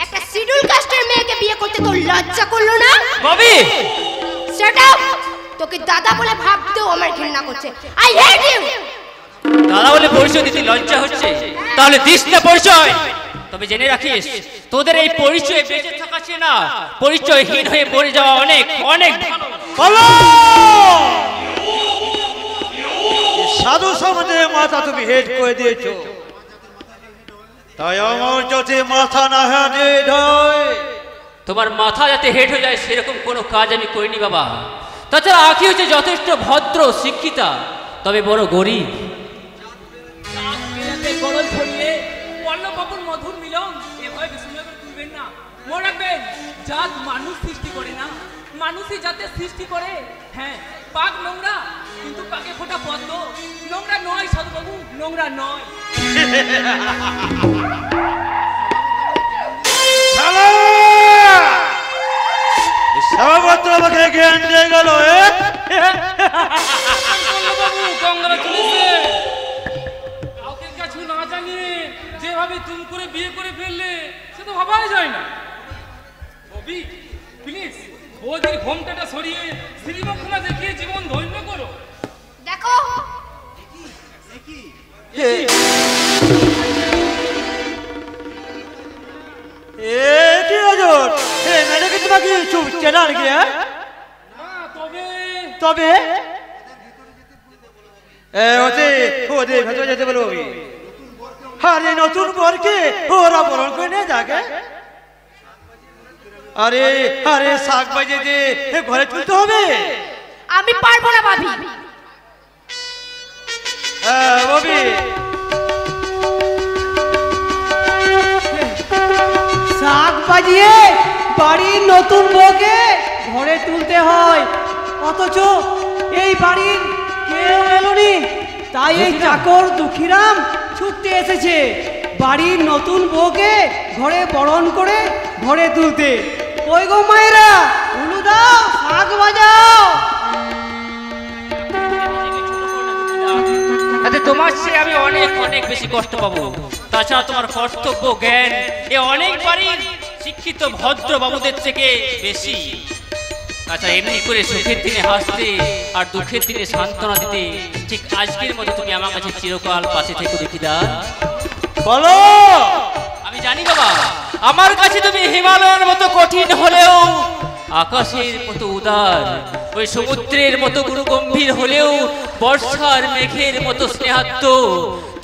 একটা শিডিউল কাস্টের মেয়েকে বিয়ে করতে তোর লজ্জা করলো না? Bobby, shut up! তোকে দাদা বলে ভাবতেও আমার ঘৃণা করছে। I hate you! দাদা বলে পরিচয় দিতে লজ্জা হচ্ছে? তাহলে দিস না পরিচয়। তবে জেনে রাখিস, তোদের এই পরিচয় বেঁচে থাকা চেয়ে না পরিচয়হীন হয়ে মরে যাওয়া অনেক অনেক ভালো। সাধু সমাজে মাথা তুমি হেড করে দিয়েছো, তাই আমার যাতে মাথা না হেড হয়। তোমার মাথা যাতে হেড হয়ে যায় সেরকম কোনো কাজ আমি করিনি বাবা। তাছাড়া আখি হচ্ছে যথেষ্ট ভদ্র শিক্ষিতা, তবে বড় গরিব। গরল ছড়িয়ে পল্লব বাবুর মধুর মিলন এভাবে বিস্ময় করে তুলবেন না। মনে রাখবেন, জাত মানুষ সৃষ্টি করে না, মানুষই জাতের সৃষ্টি করে। হ্যাঁ, পাক নোংরা, কিন্তু পাকে ফোটা পদ্ম নোংরা নয় সাধু বাবু, নোংরা নয়। সভাপতি আমাকে জ্ঞান দিয়ে গেল। কাউকে কিছু না জানিয়ে যেভাবে তুম করে বিয়ে করে ফেললে সে তো ভাবাই যায় না। ববি, প্লিজ বৌদির ঘোমটাটা সরিয়ে শ্রীমুখনা দেখিয়ে জীবন ধন্য করো। দেখো, তোমাকে চেনা নাকি? তবে ওদের ভেতরে যেতে বলো। আরে নতুন বরকে ওরা বরণ করে নিয়ে যাকে। আরে আরে শাক বাজে যে ঘরে তুলতে হবে। আমি পারবো না ভাবি। ববি, শাক বাজিয়ে বাড়ির নতুন বউকে ঘরে তুলতে হয়, অথচ এই বাড়ির কেউ এলোনি, তাই এই চাকর দুঃখীরাম ছুটতে এসেছে বাড়ির নতুন বউকে ঘরে বরণ করে ঘরে তুলতে। ওই গো মায়েরা, উলু দাও, শাক বাজাও। আচ্ছা, তোমার চেয়ে আমি অনেক অনেক বেশি কষ্ট পাবো। তাছাড়া তোমার কর্তব্য জ্ঞান এ অনেক বাড়ির শিক্ষিত ভদ্র বাবুদের থেকে বেশি। আচ্ছা, এমনি করে সুখের দিনে হাসতে আর দুঃখের দিনে সান্ত্বনা দিতে ঠিক আজকের মতো তুমি আমার কাছে চিরকাল পাশে থেকে দেখি দা। বলো। আমি জানি বাবা, আমার কাছে তুমি হিমালয়ের মতো কঠিন হলেও আকাশের মতো উদার, ওই সমুদ্রের মতো গুরু গম্ভীর হলেও বর্ষার মেঘের মতো স্নেহাত্ম।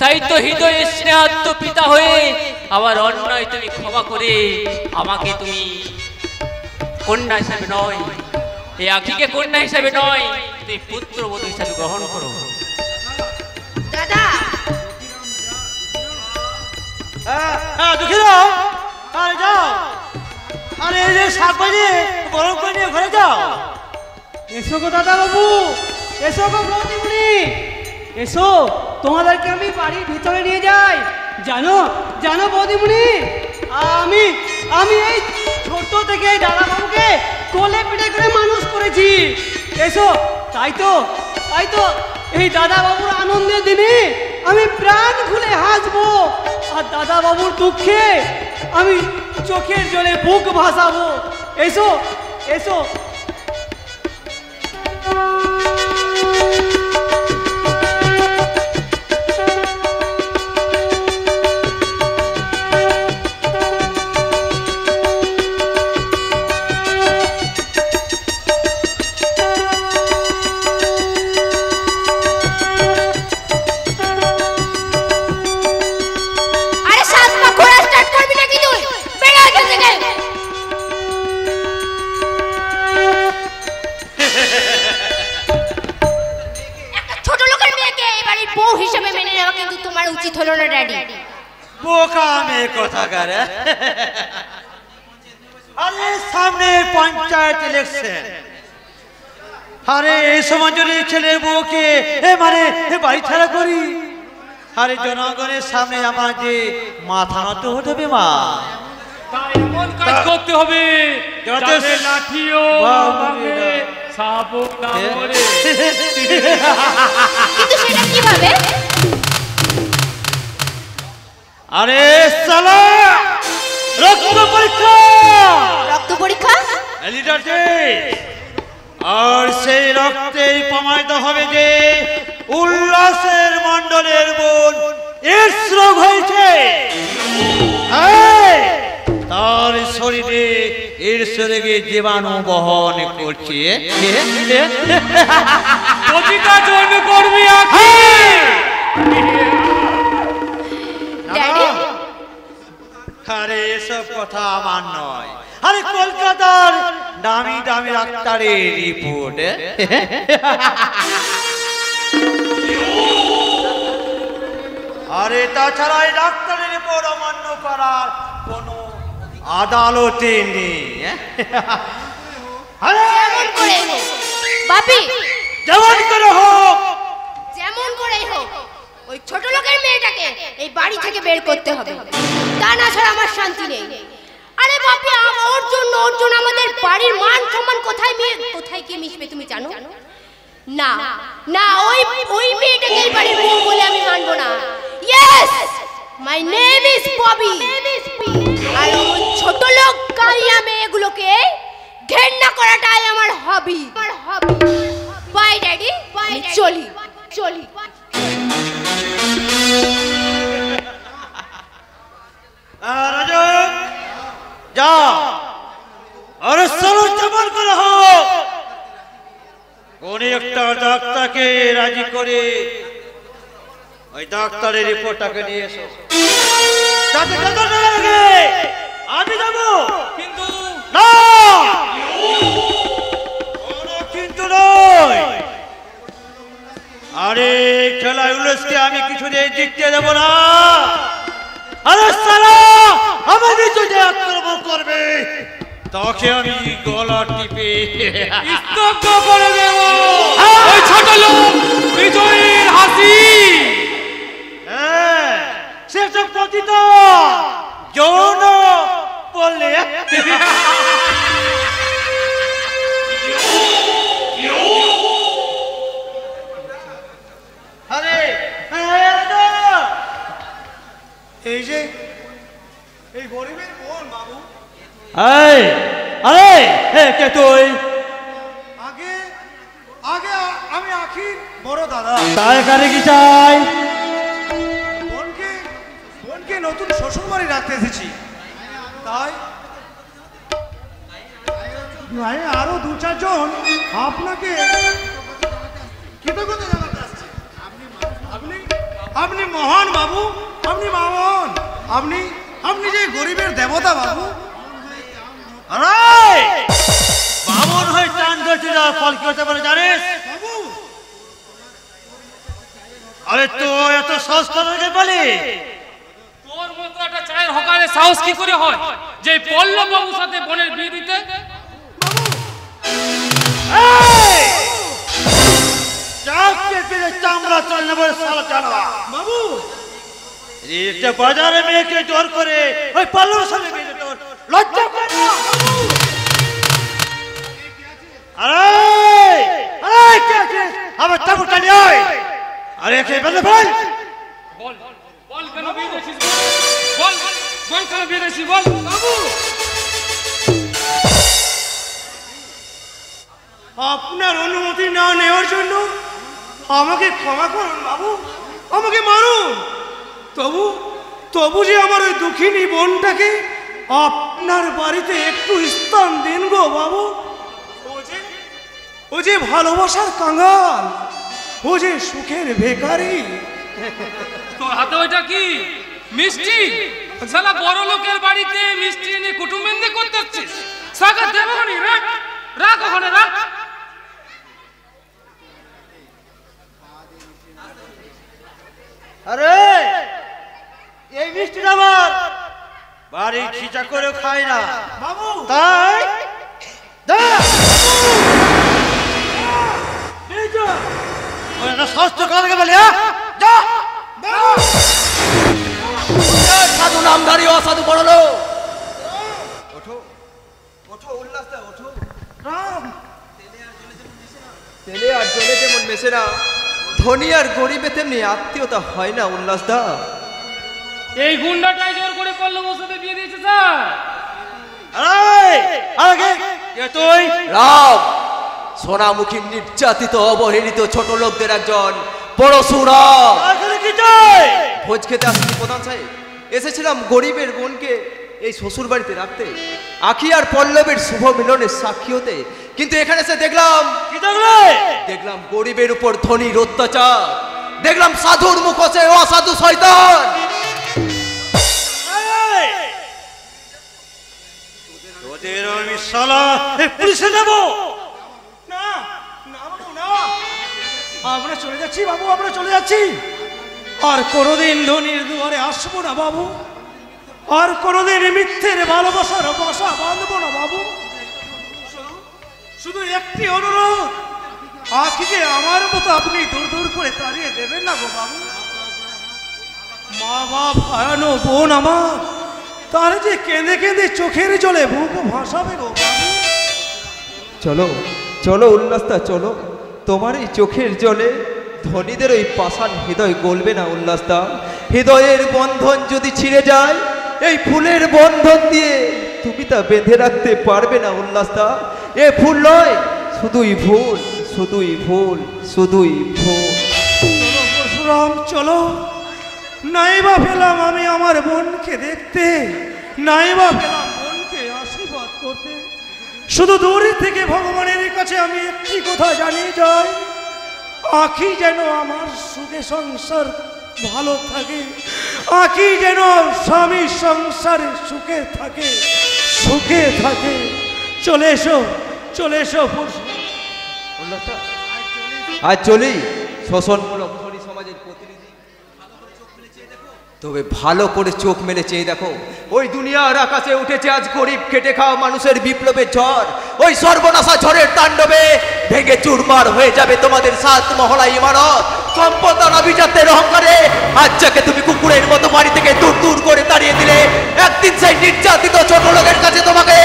তাই তো হৃদয়ের স্নেহাত্ম পিতা হয়ে আবার অন্যায় তুমি ক্ষমা করে আমাকে তুমি কন্যা হিসাবে নয়, এই আখিকে কন্যা হিসাবে নয়, তুমি পুত্রবধূ হিসাবে গ্রহণ করো। দাদা, দুঃখীরাম, আরে যাও, আরে এই যে শাক বাজে গরম করে নিয়ে ঘরে যাও। এসো গো দাদা বাবু, এসো গো বৌদিমণি, এসো, তোমাদেরকে আমি বাড়ির ভিতরে নিয়ে যাই। জানো জানো বৌদিমণি, আমি আমি এই ছোট থেকে এই দাদা বাবুকে কোলে পিঠে করে মানুষ করেছি। এসো, তাই তো এই দাদা বাবুর আনন্দের দিনে আমি প্রাণ খুলে হাসবো, আর দাদা বাবুর দুঃখে আমি চোখের জলে বুক ভাসাবো। এসো এসো। কিন্তু তোমার উচিত হলো না ড্যাডি। বোকা মেয়ে কোথাকার। আরে সামনে পঞ্চায়েত ইলেকশন, আরে এই সময় যদি ছেলে বউকে বাড়ি ছাড়া করি, আরে জনগণের সামনে আমার যে মাথা নত হতে হবে মা। এমন কাজ করতে হবে যাতে লাঠিও ভাঙে, শাবক না মরে। কিন্তু সেটা কিভাবে? আরে সালা রক্ত পরীক্ষা, রক্ত পরীক্ষা আর সেই রক্তেই প্রমাণিত হবে যে উল্লাসের মণ্ডলের বোন এইডস রোগ হয়েছে, তার শরীরে এইডস রোগের জীবাণু বহন করছে। প্রতিটা জন্ম কর্মী আঁকি ড্যাডি, আরে এসব কথা আমার নয়, আরে কলকাতার দামি দামি ডাক্তারের রিপোর্ট। আরে তাছাড়া এই ডাক্তারের রিপোর্ট অমান্য করার কোনো আদালতে নেই। যেমন করে হোক বাপি, যেমন করে হোক, যেমন করেই হোক ওই ছোট লোকের মেয়েটাকে এই বাড়ি থেকে বের করতে হবে, তা না ছাড়া আমার শান্তি নেই। আরে বাপি, ওর জন্য আমাদের বাড়ির মান সম্মান কোথায় কি মিশবে তুমি জানো? না না, ওই মেয়েটাকে এই বাড়ির বউ বলে আমি মানবো না। Yes, my name is Bobby. আর ওই ছোট লোক কালিয়া মেয়েগুলোকে ঘেন্না করাটাই আমার হবি। বাই ড্যাডি, চলি। যা, আরে চলো যেমন করে হোক কোন একটা ডাক্তারকে রাজি করে ওই ডাক্তারের রিপোর্টটাকে নিয়ে এসো। আমি যাবো, কিন্তু না কিন্তু নয়। আরে খেলা উল্লাসকে আমি কিছুতেই জিততে দেবো না। আরে সালা আমাদের যদি আক্রমণ করবে তাকে আমি গলা টিপে স্তব্ধ করে দেব। ওই ছোট লোক বিজয়ীর হাসি, সেটা পতিত যৌন বললে। আরে এই যে এই গরিবের বোন বাবু। আরে কে তুই? আগে আমি আখির বড় দাদা। তাই কারে কি চাই? বোনকে নতুন শ্বশুর বাড়ি রাখতে এসেছি, তাই আরো 2-4 জন আপনাকে কৃতজ্ঞতা জানাতে আসছে। আপনি মহান বাবু, আপনি মহান, আপনি যে গরিবের দেবতা বাবু। আরে বামন হয়ে টান ধরছে, ফল কি হতে পারে জানিস বাবু? আরে তো এত সাহস করে বলি? তোর মতো একটা চায়ের হকারের সাহস কি করে হয় যে পল্লব বাবুর সাথে বোনের বিয়ে দিতে? চামড়া চল না বলে সালা জানা বাবু। একটা বাজারে মেয়েকে জোর করে ওই পাল্লুর সাথে বিয়ে দিতে লজ্জা করে না? আরে কে আছে? আমার চাবুকটা নিয়ে আয়। আরে কে বল বল বল কেন বিয়ে দিছিস? বল কেন বিয়ে দিছিস? বল বাবু। আপনার অনুমতি না নেওয়ার জন্য আমাকে ক্ষমা করুন বাবু, আমাকে মারুন, তবু যে আমার ওই দুঃখিনী বোনটাকে আপনার বাড়িতে একটু স্থান দিন গো বাবু। ও যে ভালোবাসার কাঙ্গাল, ও যে সুখের বেকারি। তোর হাতে ওইটা কি মিষ্টি? শালা বড় লোকের বাড়িতে মিষ্টি এনে কুটুমবেন্দি করতে হচ্ছিস? সাগা দেবো নি, রাখ ওখানে রাখ। আরে এই মিষ্টিটা আমার বাড়ি খিচা করে খায় না বাবু, তাই স্বাস্থ্য কালকে বলে সাধু নামধারী অসাধু বড় লোক, ওঠো ওঠো উল্লাস দা ওঠো। তেলে আর জলে যেমন মেশে না, ধনী আর গরিবে তেমনি আত্মীয়তা হয় না উল্লাস দা। এই গুন্ডাটাই জোর করে পল্লব সাথে বিয়ে দিয়েছে স্যার। তুই রাম সোনামুখী নির্যাতিত অবহেলিত ছোট লোকদের একজন বড় সুরা। ভোজ খেতে আসছি প্রধান সাহেব, এসেছিলাম গরিবের বোনকে এই শ্বশুর বাড়িতে রাখতে, আখি আর পল্লবের শুভ মিলনের সাক্ষী হতে। কিন্তু এখানে এসে দেখলাম দেখলাম গরিবের উপর ধনীর অত্যাচার, দেখলাম সাধুর মুখোশে অসাধু শয়তান। তোদের আমি শালা পুলিশে দেব না। আমরা চলে যাচ্ছি বাবু, আমরা চলে যাচ্ছি। আর কোনোদিন ধনীর দুয়ারে আসবো না বাবু, আর কোনোদিন মিথ্যের ভালোবাসার বাসা বাঁধবো না বাবু। শুধু একটি অনুরোধ, আখিকে আমার মতো আপনি দূর দূর করে তাড়িয়ে দেবেন না গো বাবু। মা বাপ হারানো বোন আমার, তার যে কেঁদে কেঁদে চোখের জলে বুক ভাসাবে গো বাবু। চলো চলো উল্লাসদা চলো, তোমার এই চোখের জলে ধনীদের ওই পাষাণ হৃদয় গলবে না উল্লাসদা। হৃদয়ের বন্ধন যদি ছিঁড়ে যায়, এই ফুলের বন্ধন দিয়ে তুমি তা বেঁধে রাখতে পারবে না উল্লাসদা। এ ফুল নয়, শুধুই ভুল, শুধুই ভুল, শুধুই ভুল। চলো পরশুরাম চলো, নাইবা পেলাম আমি আমার বোনকে দেখতে, নাইবা পেলাম বোনকে আশীর্বাদ করতে। শুধু দূর থেকে ভগবানের কাছে আমি একটি কথা জানিয়ে যাই, আখি যেন আমার সুখে সংসার ভালো থাকে, আখি যেন স্বামী সংসারে সুখে থাকে, সুখে থাকে। চলে এসো, চলে এসো আজ চলি শোষণমূলক ধনী সমাজের প্রতিনিধি। তবে ভালো করে চোখ মেলে চেয়ে দেখো, ওই দুনিয়ার আকাশে উঠেছে আজ গরিব খেটে খাওয়া মানুষের বিপ্লবের ঝড়। ওই সর্বনাশা ঝড়ের তাণ্ডবে ভেঙে চুরমার হয়ে যাবে তোমাদের 7 মহলা ইমারত। সম্পদ আর অভিজাতের অহংকারে আজ যাকে তুমি কুকুরের মতো বাড়ি থেকে দূর দূর করে তাড়িয়ে দিলে, একদিন সেই নির্যাতিত ছোট লোকের কাছে তোমাকে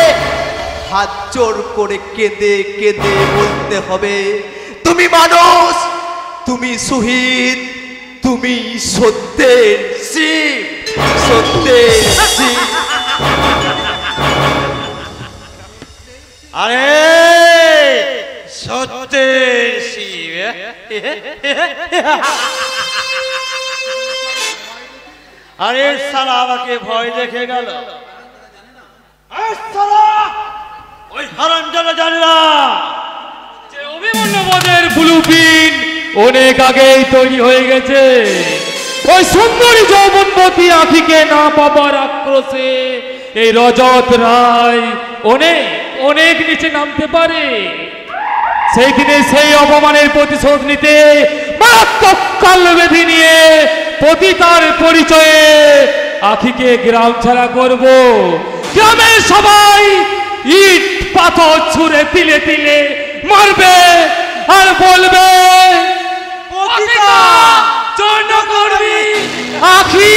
হাত জোর করে কেঁদে কেঁদে বলতে হবে, তুমি মানুষ, তুমি শহীদ, তুমি সত্যের শিব, সত্যের শিব। আরে সত্যের শিব, আরে সালা আমাকে ভয় দেখে গেল। ওই হারামজাদা জানে না যে অভিমন্যুবদের ব্লুপ্রিন্ট অনেক আগেই তৈরি হয়ে গেছে। ওই সুন্দরী যৌবনবতী আখিকে না পাবার আক্রোশে এই রজত রায় অনেক অনেক নিচে নামতে পারে। সেই দিনে সেই অপমানের প্রতিশোধ নিতে মারাত্মক কালবেধি নিয়ে পতিতার পরিচয়ে আখিকে গ্রাম ছাড়া করব। গ্রামের সবাই ইট পাথর ছুঁড়ে তিলে তিলে মারবে আর বলবে, চন্ড করবি আখি।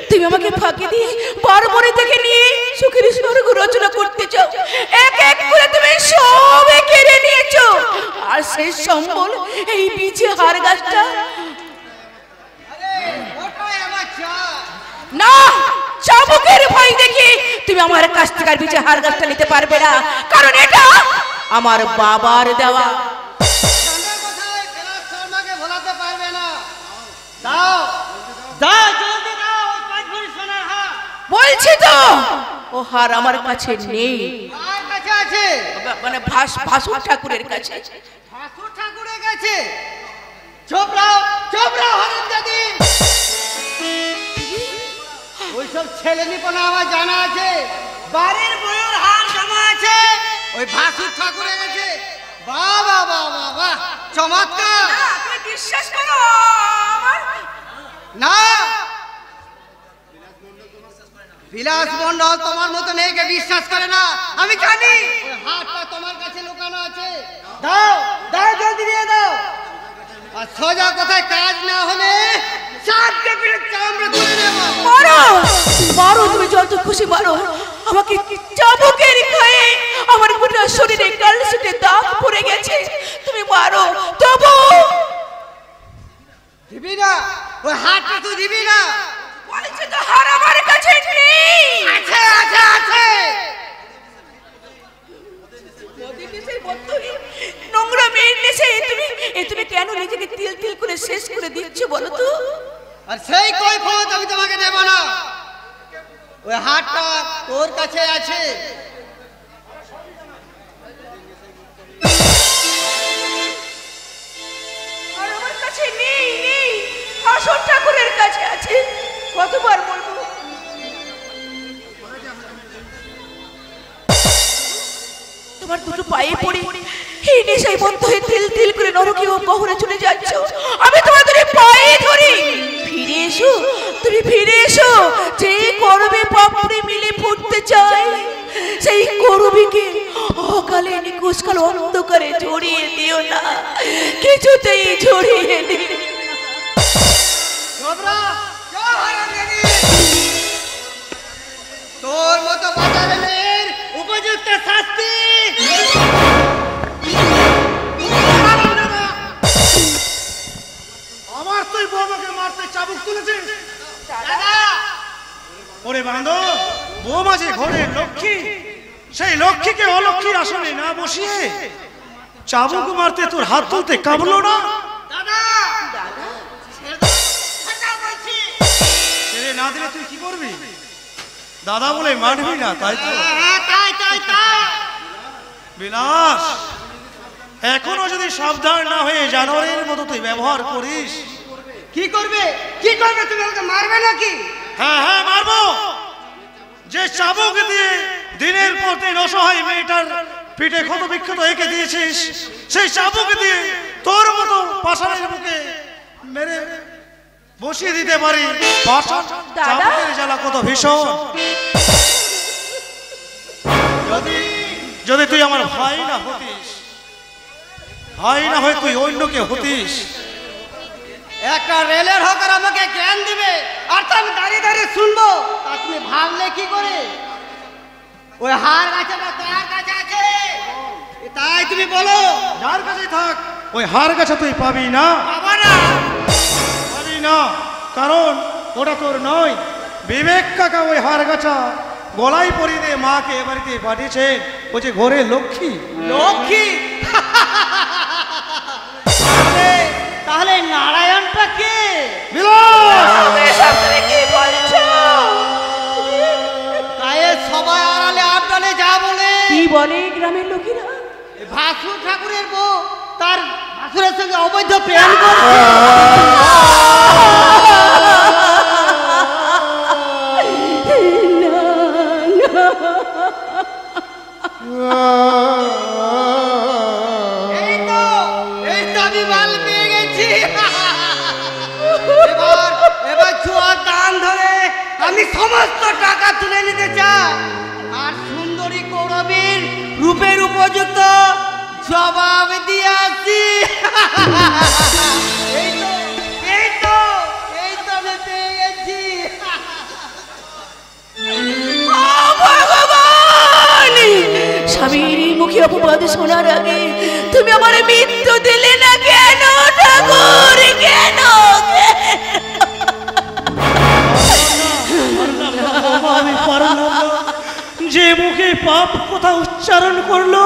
তুমি আমাকে ফাঁকি দিয়ে বারবারে থেকে নিয়ে সুখের স্বর্গ রচনা করতে চাও। এক এক করে তুমি সব কেড়ে নিয়েছো, আর সেই সম্বল এই বিচে হার গাছটা। না, চাবুকের ভয় দেখে তুমি আমার কাছ থেকে আর বিচে হার গাছটা নিতে পারবে না, কারণ এটা আমার বাবার দেওয়া। বলছি তো ও হার আমার কাছে নেই, মানে ভাসুর ঠাকুরের কাছে। ভাসুর ঠাকুরের কাছে? চোপড়াও চোপড়াও হারামজাদি, ওইসব ছেলে নিপনা আমার জানা আছে। বাড়ির বউর হার জমা আছে, ওই ভাসুর ঠাকুর এনেছে। বাহ বাহ বাহ বাহ বাহ, চমৎকার। তুমি বিশ্বাস করো আমার না, বিলাস মন্ডল তোমার মতো মেয়েকে বিশ্বাস করে না, আমি জানি। ওই হাতটা তোমার কাছে লুকানো আছে। দাও দাও, জলদি দিয়ে দাও। আর সোজা কথায় কাজ না হলে চারটে পিঠে চামড়া তুলে নেব। মারো মারো, তুমি যত খুশি মারো। আমাকে চাবুকের খায়ে আমার গোটা শরীরে কালসিটে দাগ পড়ে গেছে। তুমি মারো তবু দিবি না? ওই হাতটা তুই দিবি না? বলেছে তো হার আমার কাছে নেই। আছে আছে আছে। নোংরা মেয়ের নেশে তুমি কেন নিজেকে তিল তিল করে শেষ করে দিচ্ছ বলো তো? আর সেই কৈফিয়ত আমি তোমাকে দেব না। ওই হাতটা তোর কাছে আছে। আর আমার কাছে নেই নেই, আসল ঠাকুরের কাছে আছে। কতবার বলবো? তোমার দুটো পায়ে পড়ে এই নেশায় বন্ধ হয়ে তিল তিল করে নরকে ও গহরে চলে যাচ্ছ। আমি তোমার দুটো পায়ে ধরি, ফিরে এসো, তুমি ফিরে এসো। যে করবে পাপড়ি মিলে ফুটতে চায়, সেই করবিকে অকালে নিকুশকাল অন্ধকারে জড়িয়ে দিও না, কিছুতেই জড়িয়ে দিও না। তোর মতো বাজারে মেয়ের উপযুক্ত শাস্তি। আমার তুই বৌমাকে মারতে চাবুক তুলেছিস? ওরে বাঁধব, বৌমা যে ঘরের লক্ষ্মী, সেই লক্ষ্মীকে অলক্ষ্মীর আসনে না বসিয়ে চাবুক মারতে তোর হাত তুলতে কাবলো না? ছেড়ে না দিলে তুই কি করবি? দাদা বলে মারবি না, তাই তো? বিলাস, এখনো যদি সাবধান না হয়ে জানোয়ারের মতো তুই ব্যবহার করিস। কি করবে? কি করবে? তুমি আমাকে মারবে নাকি? হ্যাঁ হ্যাঁ মারবো। যে চাবুক দিয়ে দিনের পর দিন অসহায় মেয়েটার পিঠে ক্ষত বিক্ষত এঁকে দিয়েছিস, সেই চাবুক দিয়ে তোর মতো পাষাণের বুকে মেরে বসিয়ে দিতে পারি। চাবুকের জ্বালা কত ভীষণ। যদি তুই আমার ভাই না হতিস, ভাই না হয়ে তুই অন্যকে হতিস, একটা রেলের হকার আমাকে জ্ঞান দিবে আর তা আমি দাঁড়িয়ে দাঁড়িয়ে শুনবো, তা তুমি ভাবলে কি করে? ওই হার কাছে বা কার কাছে আছে তাই তুমি বলো। যার কাছে থাক, ওই হার কাছে তুই পাবি না। পাবি না, কারণ ওটা তোর নয়। বিবেক কাকা ওই হার গাছা গলায় পরিয়ে দিয়ে মাকে এ বাড়িতে পাঠিয়েছে। ও যে ঘরে লক্ষ্মী। লক্ষ্মী? তাহলে নারায়ণটা কে? গায়ে সবাই আড়ালে আড্ডালে যা বলে। কি বলে গ্রামের লোকেরা? ভাসুর ঠাকুরের বউ তার ভাসুরের সঙ্গে অবৈধ প্রেম করছে। এই তো আমি মাল পেয়ে গেছি। এবার ছোঁয়ার দান ধরে আমি সমস্ত টাকা তুলে নিতে চাই আর সুন্দরী কৌরবীর রূপের উপযুক্ত জবাব দিয়ে আসি। এই তো এই তো এই তো আমি পেয়ে গেছি। স্বামীর মুখে অপবাদ শোনার আগে তুমি আমার মৃত্যু দিলে না কেন ঠাকুর? কেন? আমি পারলাম না। যে মুখে পাপ কথা উচ্চারণ করলো,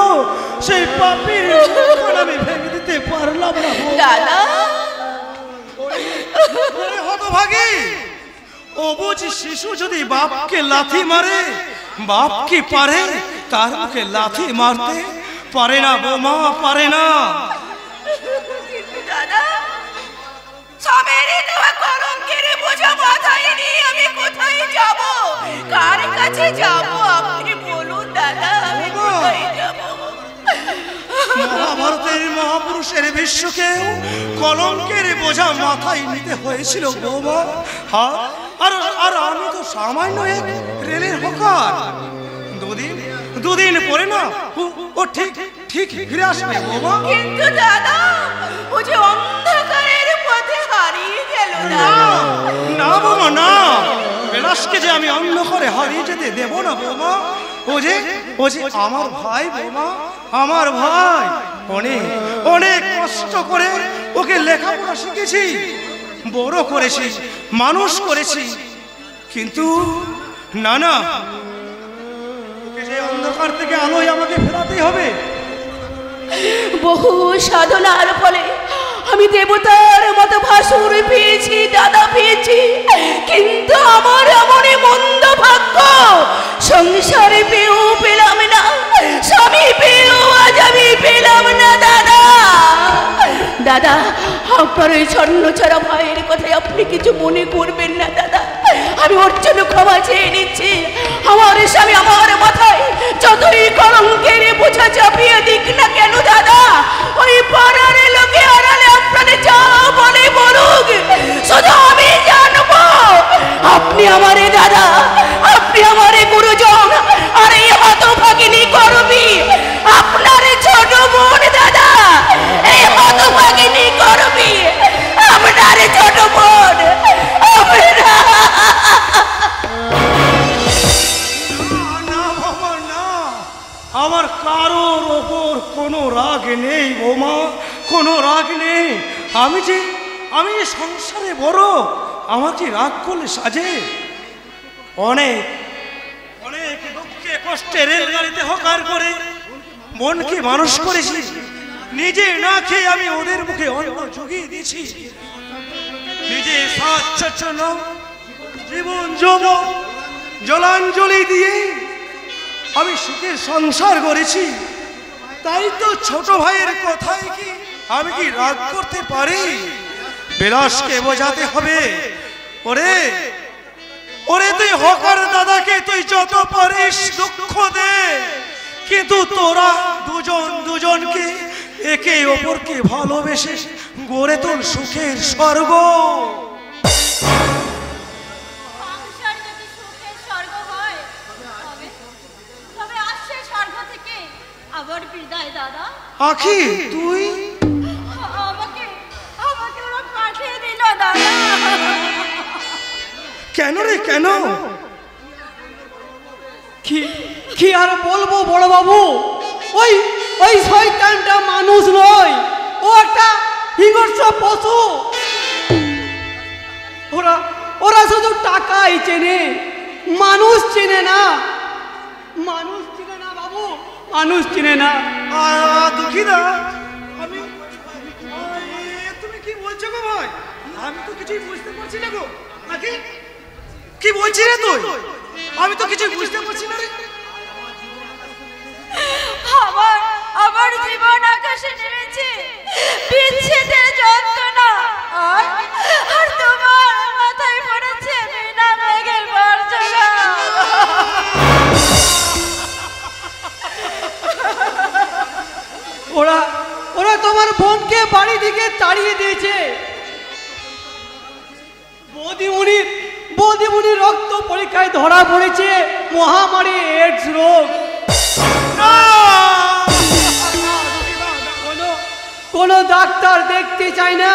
সেই পাপের আমি ভেঙে দিতে পারলাম না। দাদা হতভাগী, ও বুঝি শিশু যদি বাপকে লাথি মারে, বাপ কি পারে তার মুখে লাথি মারতে? পারে না বৌমা, পারে না। দাদা স্বামীর দেওয়া কলঙ্কের বোঝা মাথায় নিয়ে আমি কোথায় যাব? কার কাছে যাব? আপনি বলুন দাদা, আমি কোথায় যাব? মহাপুরুষের বিশ্বকেও কলঙ্কের বোঝা মাথায় নিতে হয়েছিল বৌমা। আর আমি তো সামান্য এক রেলের হকার। দুদিন পরে না ও ঠিক ঠিক ফিরে আসবে বৌমা। কিন্তু দাদা ও যে অন্ধকারের পথে হারিয়ে গেল না বৌমা না, বেলাসকে যে আমি অন্ধকারে হারিয়ে যেতে দেব না বৌমা। ও যে আমার ভাই বৌমা, আমার ভাই। অনেক অনেক কষ্ট করে ওকে লেখাপড়া শিখেছি, বড় করেছি, মানুষ করেছি। কিন্তু না না, ওকে যে অন্ধকার থেকে আলোয় আমাকে ফেরাতেই হবে। বহু সাধনার ফলে আমি দেবতার মতো ভাসুর পেয়েছি দাদা, পেয়েছি। কিন্তু আমার এমনই মন্দ ভাগ্য, সংসারে পেয়েও পেলাম না, স্বামী পেয়েও আজ আমি পেলাম না দাদা। দাদা আপনার ওই ছন্ন ছাড়া ভাইয়ের কথায় আপনি কিছু মনে করবেন না দাদা, আমি ওর জন্য ক্ষমা চেয়ে নিচ্ছি। আমার স্বামী আমার মাথায় যতই কলঙ্কের বোঝা চাপিয়ে দিক না কেন দাদা, ওই পাড়ার লোকে আড়ালে আপনারে যা বলে বলুক, শুধু আমি জানবো আপনি আমারে দাদা, আপনি আমারে গুরুজন, আর এই হতভাগিনী করবি আপনার ছোট বোন দাদা, এই হতভাগিনী করবি আপনার ছোট বোন। আমার কারোর ওপর কোনো রাগ নেই বৌমা, কোনো রাগ নেই। আমি যে সংসারে বড়, আমাকে রাগ করলে সাজে? অনেক অনেক দুঃখে কষ্টে রেলগাড়িতে হকার করে মনকে মানুষ করেছি। নিজে না খেয়ে আমি ওদের মুখে অন্ন জুগিয়ে দিয়েছি। নিজে সাচ্ছন্ন জীবন জলাঞ্জলি দিয়ে আমি সুখে সংসার করেছি। তাই তো ছোট ভাইয়ের কথায় কি আমি কি রাগ করতে পারি? বিলাসকে বোঝাতে হবে, ওরে ওরে তুই হকার দাদাকে তুই যত পারিস দুঃখ দে, কিন্তু তোরা দুজনকে একে অপরকে ভালোবেসে গড়ে তোল সুখের স্বর্গ। আখি তুই আমাকে ওরা পাঠিয়ে দিল দাদা। কেন রে কেন? কি আর বলবো বড় বাবু, ওই শয়তানটা মানুষ নয়, ও একটা হিংস্র পশু। ওরা শুধু টাকাই চেনে, মানুষ চেনে না, মানুষ চেনে না বাবু, মানুষ চিনে না। দুঃখিদা, তুমি কি বলছো গো ভাই? আমি তো কিছুই বুঝতে পারছি না গো। নাকি কি বলছিস রে তুই? আমি তো কিছুই বুঝতে পারছি না রে। আমার জীবন আকাশে নেমেছে বিচ্ছেদের যন্ত্রণা, আর তোমার মাথায় পড়েছে বিনা মেঘের বর্ষা। ওরা তোমার বোনকে বাড়ি থেকে তাড়িয়ে দিয়েছে। বৌদিমুনি রক্ত পরীক্ষায় ধরা পড়েছে মহামারী এইডস রোগ। কোন ডাক্তার দেখতে চায় না,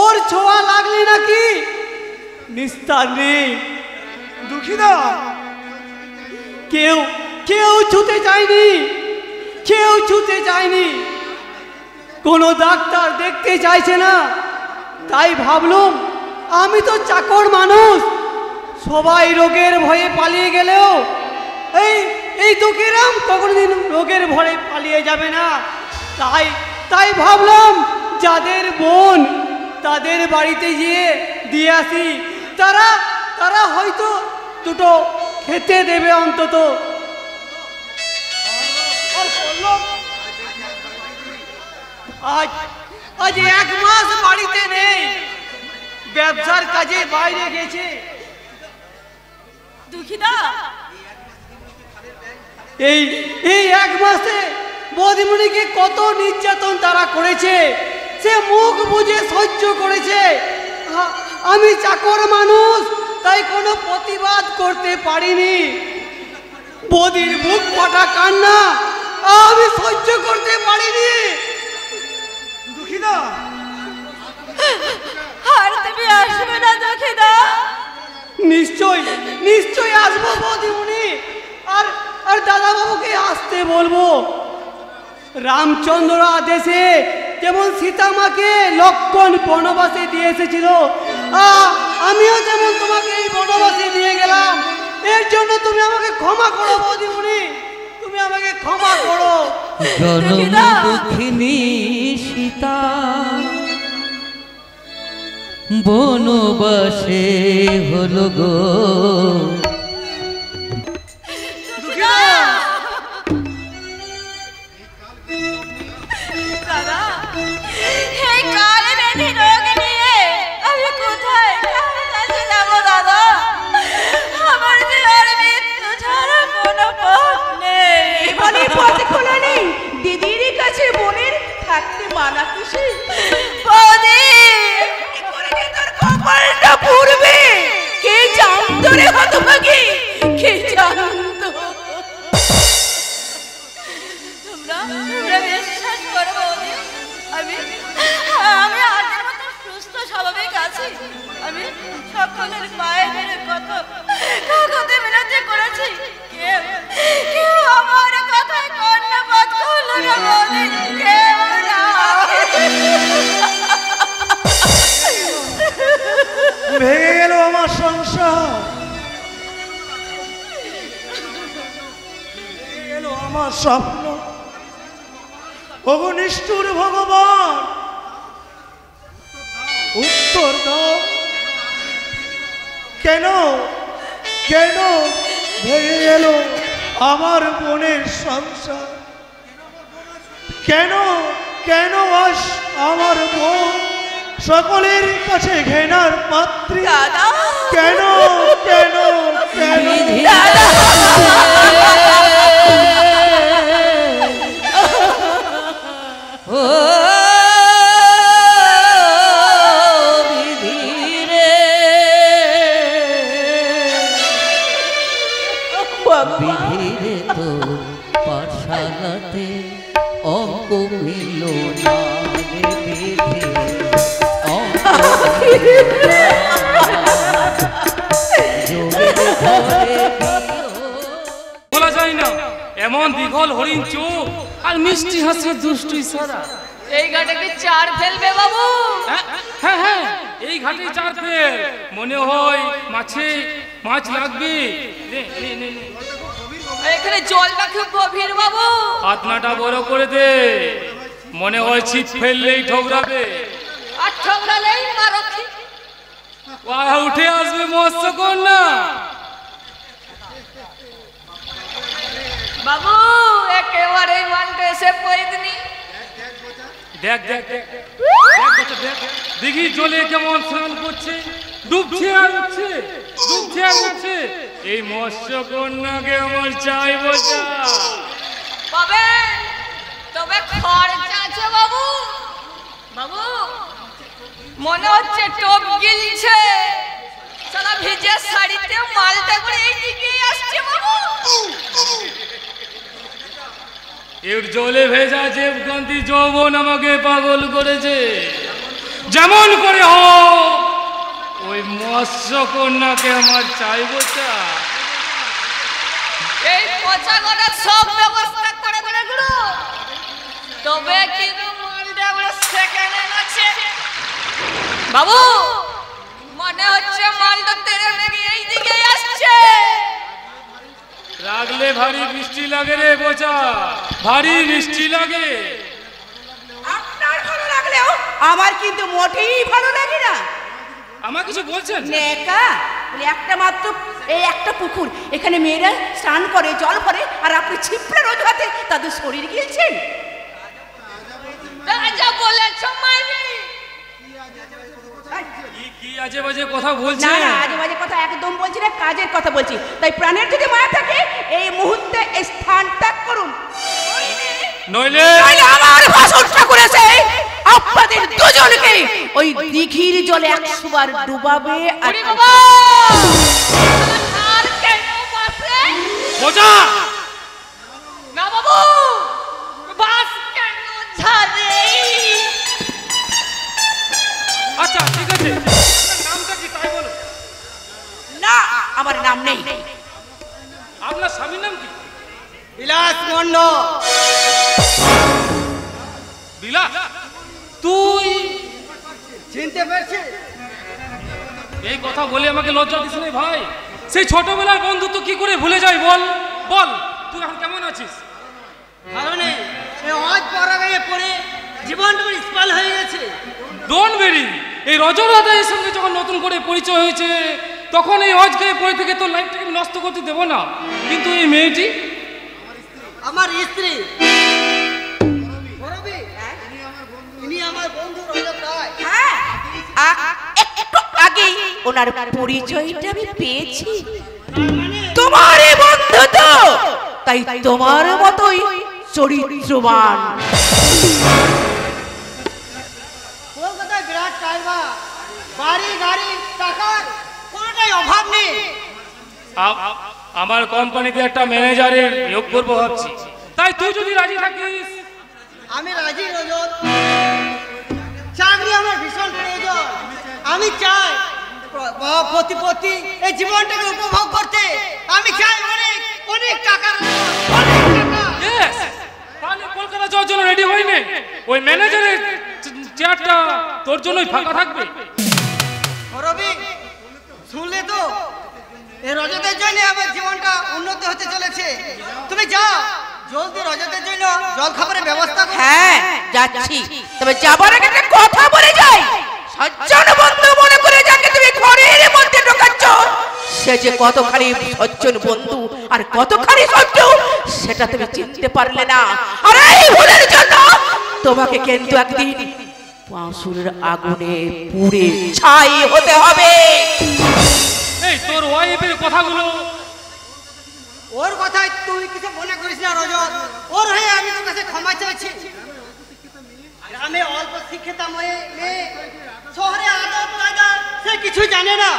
ওর ছোঁয়া লাগলে নাকি নিস্তার নেই। দুঃখিদা, কেউ ছুতে চায়নি, কেউ ছুতে চায়নি, কোনো ডাক্তার দেখতে চাইছে না। তাই ভাবলুম আমি তো চাকর মানুষ, সবাই রোগের ভয়ে পালিয়ে গেলেও এই দুঃখীরাম কখনোদিন রোগের ভয়ে পালিয়ে যাবে না। তাই ভাবলাম যাদের বোন তাদের বাড়িতে গিয়ে দিয়ে আসি, তারা হয়তো দুটো খেতে দেবে অন্তত। আজ 1 মাস বাড়িতে নেই, ব্যবসার কাজে বাইরে গেছে। দুঃখিদা, এই 1 মাসে বৌদিমণিকে কত নির্যাতন তারা করেছে, সে মুখ বুঝে সহ্য করেছে। আমি চাকর মানুষ, তাই কোনো প্রতিবাদ করতে পারিনি। বৌদির বুক ফাটা কান্না আমি সহ্য করতে পারিনি। দুঃখিতা, আর তুমি আসবে না দুঃখিতা? নিশ্চয় নিশ্চয় আসবো বৌদিমণি। আর আর দাদাবাবুকে আসতে বলবো। রামচন্দ্র আদেশে যেমন সীতামাকে লক্ষণ বনবাসে দিয়ে এসেছিল, আমিও যেমন তোমাকে এই বনবাসে দিয়ে গেলাম। এর জন্য তুমি আমাকে ক্ষমা করো বৌদিমণি, তুমি আমাকে ক্ষমা করো। জনম দুঃখিনী সীতা বনবাসে হলো গো। দাদা, এই কালে ব্যাধি রোগ নিয়ে আমি কোথায় কার কাছে যাবো দাদা? আমার যে আর মৃত্যু ছাড়া কোনো পথ নেই। এবারে পথ খোলা নেই, দিদির কাছে বোনের থাকতে মানা খুশি। বৌদি, কি করে যে তোর কপালটা পুড়বে কে জানতো রে হতভাগী, কে জানতো? তোমরা বিশ্বাস করো বৌদি, আমি আগের মতো সুস্থ স্বাভাবিক আছি। আমি সকলের পায়ে ধরে কাকতে মিনতি করেছি, কেউ আমার কথায় কর্ণপাত করলো না বৌদি, কেউ না। ভেঙে গেল আমার সংসার, ভেঙে গেল আমার স্বপ্ন। ওগো নিষ্ঠুর ভগবান, উত্তর দাও। কেন কেন ভেঙে গেল আমার বোনের সংসার? কেন কেন আজ আমার বোন সকলের কাছে ঘেনার পাত্রী? কেন কেন কেন? বিধিরে তো পাঠশালাতে অঙ্ক মিল না রে বিধি, বলা যায় না এমন দিঘল হরিণ চোখ আর মিষ্টি হাসির দুষ্টু ইশারা। এই ঘাটে কি চার ফেলবে বাবু? হ্যাঁ হ্যাঁ, এই ঘাটে চার ফেল। মনে হয় মাছ লাগবে। এখানে জলটা খুব গভীর বাবু। হাতনাটা বড় করে দে, মনে হয় ছিপ ফেললেই ঠোকরাবে। আর ঠোকরালেই মারক্ষী উঠে আসবে মৎস্যকন্যা। বাবু একেবারে মানতে এসে পড়িনি। দেখ দেখ দেখ দিঘি জলে কেমন স্নান করছে, ডুবছে আর উঠছে, ডুবছে আর উঠছে। এই মৎস্যকন্যাকে আমার চাই বোঝা। তবে খরচা আছে বাবু। বাবু মনে হচ্ছে টপ গিলছে। সারা ভিজে শাড়িতে মালটা করে এই দিকে আসছে বাবু। এর জলে ভেজা জীবকান্তি যৌবন আমাকে পাগল করেছে। যেমন করে হোক ওই মৎস্যকন্যাকে আমার চাইবো। এই পচা করে সব ব্যবস্থা করে করে গুলো, তবে কিন্তু মালটা আমরা সেকেন্ডে আছে বাবু। মনে হচ্ছে মালটা তেরে লেগে এই দিকে আসছে। রাগলে ভারী বৃষ্টি লাগে রে বোঝা, ভারী বৃষ্টি লাগে। আপনার ভালো লাগলেও আমার কিন্তু মোটেই ভালো লাগে না। আমার কিছু বলছেন? নেকা বলে একটা মাত্র এই একটা পুকুর, এখানে মেয়েরা স্নান করে, জল ভরে, আর আপনি ছিপড়ে রোজ হাতে তাদের শরীর গিলছেন। রাজা বলেছ মাইনি। কি আজে বাজে কথা বলছেন? না না, আজে বাজে কথা একদম বলছি না, কাজের কথা বলছি। তাই প্রাণের যদি মায়া থাকে এই মুহূর্তে স্থান ত্যাগ করুন। নইলে আমার ভাষণটা করেছে আপনাদের দুজনকে ওই দিঘির জলে 100 বার ডুবাবে। আর বাবা আর কেন বাসে বোঝা না বাবু বাস কেন ছাড়ে? আচ্ছা ঠিক আছে, নামটা কি তাই বলো। না আমার নাম নেই। আপনার স্বামীর নাম কি? বিলাস মন্ডল। বিলাস, তুই চিনতে পারছিস? এই কথা বলে আমাকে লজ্জা দিস না ভাই। সেই ছোটবেলার বন্ধুত্ব কি করে ভুলে যাই বল বল। তুই এখন কেমন আছিস? ভালো নেই, আজ পড়াগায়ে পড়ে জীবনটা স্পাল হয়ে গেছে। ডোন্ট ভেরি, এই রজরাদায়ের সঙ্গে যখন নতুন করে পরিচয় হয়েছে তখন এই অজগায়ে পড়ে থেকে তোর লাইফটাকে নষ্ট করতে দেবো না। কিন্তু এই মেয়েটি আমার স্ত্রী ইনি আমার বন্ধু রজত রায়। হ্যাঁ, একটু আগেই ওনার পরিচয়টা আমি পেয়েছি। তোমারই বন্ধু তো, তাই তোমার মতোই চরিত্রবান। কলকাতায় বিরাট কারবার, বাড়ি গাড়ি টাকার কোনোটাই অভাব নেই। আমার কোম্পানিতে একটা ম্যানেজারের নিয়োগ করবো ভাবছি, তাই তুই যদি রাজি থাকিস। আমি রাজি রজত, চাকরি আমার ভীষণ প্রয়োজন। আমি চাই প্রতিপত্তি এই জীবনটাকে উপভোগ করতে। আমি চাই অনেক অনেক টাকার তাহলে কলকাতা যাওয়ার জন্য রেডি হয়নি। ওই ম্যানেজারের চেয়ারটা তোর জন্যই ফাঁকা থাকবে। রবি শুনলে তো, এই রজতের জন্য আমার জীবনটা উন্নতি হতে চলেছে। তুমি যাও জলদি রজতের জন্য জল খাবারের ব্যবস্থা করো। হ্যাঁ যাচ্ছি, তবে যাবার আগে একটা কথা বলে যাই। সজ্জন বন্ধু মনে করে যাকে তুমি ঘরের মধ্যে ঢোকাচ্ছ, সে যে কতখানি সজ্জন বন্ধু আর কতখানি শত্রু সেটা তুমি চিনতে পারলে না। আর এই ভুলের জন্য তোমাকে কিন্তু একদিন পাঁশুরের আগুনে পুড়ে ছাই হতে হবে। এই তোর ওয়াইফের কথাগুলো, ওর কথায় তুই কিছু মনে করিস না রজত। ওর হয়ে আমি তোর কাছে ক্ষমা চাইছি। গ্রামে অল্প শিক্ষিত মেয়ে, শহরে আদব কায়দা সে কিছু জানে না।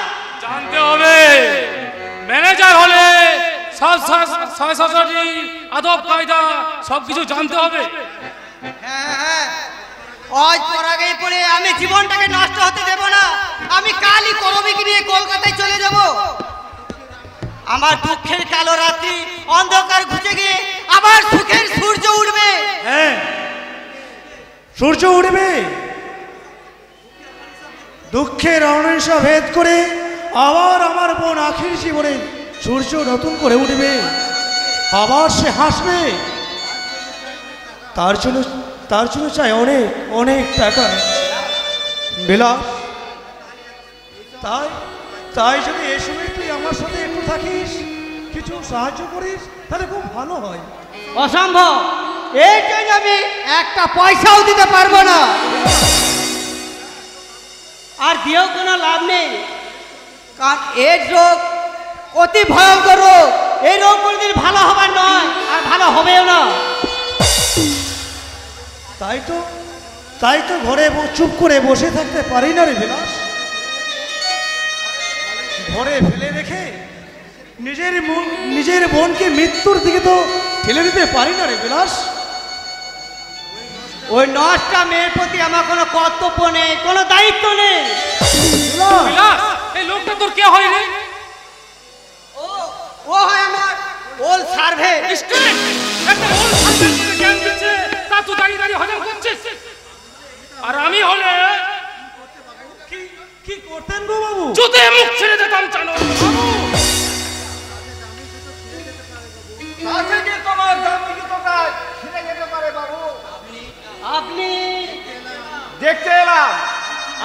জানতে হবে। ম্যানেজার হলে সব সহসাচী আদব কায়দা সবকিছু জানতে হবে। হ্যাঁ হ্যাঁ, আজ পরাগায়ে পড়ে আমি জীবনটাকে নষ্ট হতে দেব না। আমি কালই করবিকে নিয়ে কলকাতায় চলে যাব। আমার দুঃখের কালো রাত্রি অন্ধকার ঘুচে গিয়ে আবার সুখের সূর্য উঠবে। হ্যাঁ, সূর্য উঠবে। দুঃখের অনিশা ভেদ করে আবার আমার বোন আখির জীবনে সূর্য নতুন করে উঠবে। আবার সে হাসবে। তার জন্য চাই অনেক অনেক টাকা। বিলাস, তাই যদি এই সময় তুই আমার সাথে একটু থাকিস, কিছু সাহায্য করিস, তাহলে খুব ভালো হয়। অসম্ভব, এই জন্য আমি একটা পয়সাও দিতে পারবো না। আর দিয়েও কোনো লাভ নেই, কারণ এই রোগ অতি ভয়ঙ্কর রোগ। এই রোগ কোনোদিন ভালো হবার নয়, আর ভালো হবেও না। তাই তো ঘরে চুপ করে বসে থাকতে পারি না রে বিলাস। ঘরে ফেলে রেখে নিজের বোনকে মৃত্যুর দিকে তো ঠেলে দিতে পারি না রে বিলাস। ওই নষ্টা মেয়ের প্রতি আমার কোনো কর্তব্য নেই, কোনো দায়িত্ব নেই। বিলাস, এই লোকটা তোর কে হয় রে? ও হয় আমার ওল সার্ভে। একটা ওল সার্ভে করে জ্ঞান দিচ্ছে, তা তুই দাঁড়িয়ে দাঁড়িয়ে হজম করছিস। আর আমি হলে কি করতেন গো বাবু? জুতে মুখ ছেড়ে যেতাম জানো বাবু। আছে যে তোমার দাম্ভিকতা কাজ ছেড়ে যেতে পারে বাবু। আপনি দেখতে এলাম,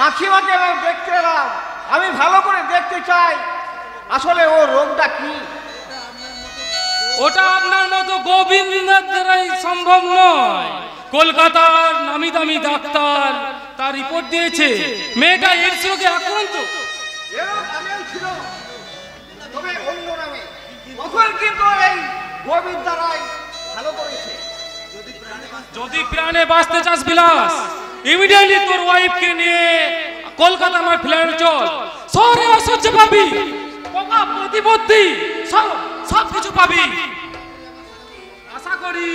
আঁখিমাকে দেখতে এলাম। আমি ভালো করে দেখতে চাই আসলে ও রোগটা কি। ওটা আপনার মতো গোবিন্দের দ্বারাই সম্ভব নয়। কলকাতার নামি দামি ডাক্তার তার রিপোর্ট দিয়েছে মেয়েটা এইডস রোগে আক্রান্ত। এরকম আমেল ছিল, তবে অন্য নামে। তখন কিন্তু এই গোবিন্দ দ্বারাই ভালো করেছে। যদি প্রাণে বাঁচতে চাস বিলাস, ইমিডিয়েটলি তোর ওয়াইফকে নিয়ে কলকাতা আমার ফ্ল্যাটে চল। শহরে অসহ্য পাবি, পোকা প্রতিপত্তি সব কিছু পাবি। আশা করি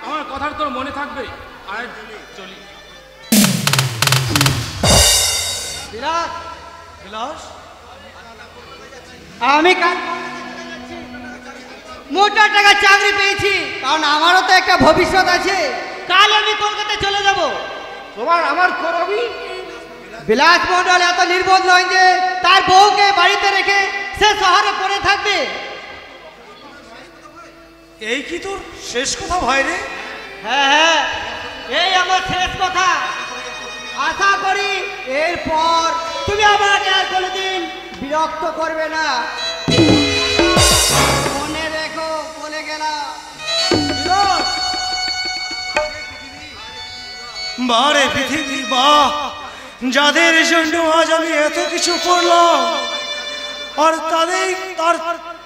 আমার কথাটা তোর মনে থাকবে। আর চলি। বিলাস, বিলাস, আমি কাল মোটা টাকা চাকরি পেয়েছি, কারণ আমারও তো একটা ভবিষ্যৎ আছে। কাল আমি কলকাতায় চলে যাব। তোমার আমার করবি? বিলাস মন্ডল এত নির্বোধ নয় যে তার বউকে বাড়িতে রেখে সে শহরে পড়ে থাকবে। এই কি তোর শেষ কথা ভাই রে? হ্যাঁ হ্যাঁ, এই আমার শেষ কথা। আশা করি এরপর তুমি আমাকে আর কোনোদিন বিরক্ত করবে না। মনে রেখো, বলে গেলাম। বারে পৃথিবী বাহ, যাদের জন্য আজ আমি এত কিছু করলাম, আর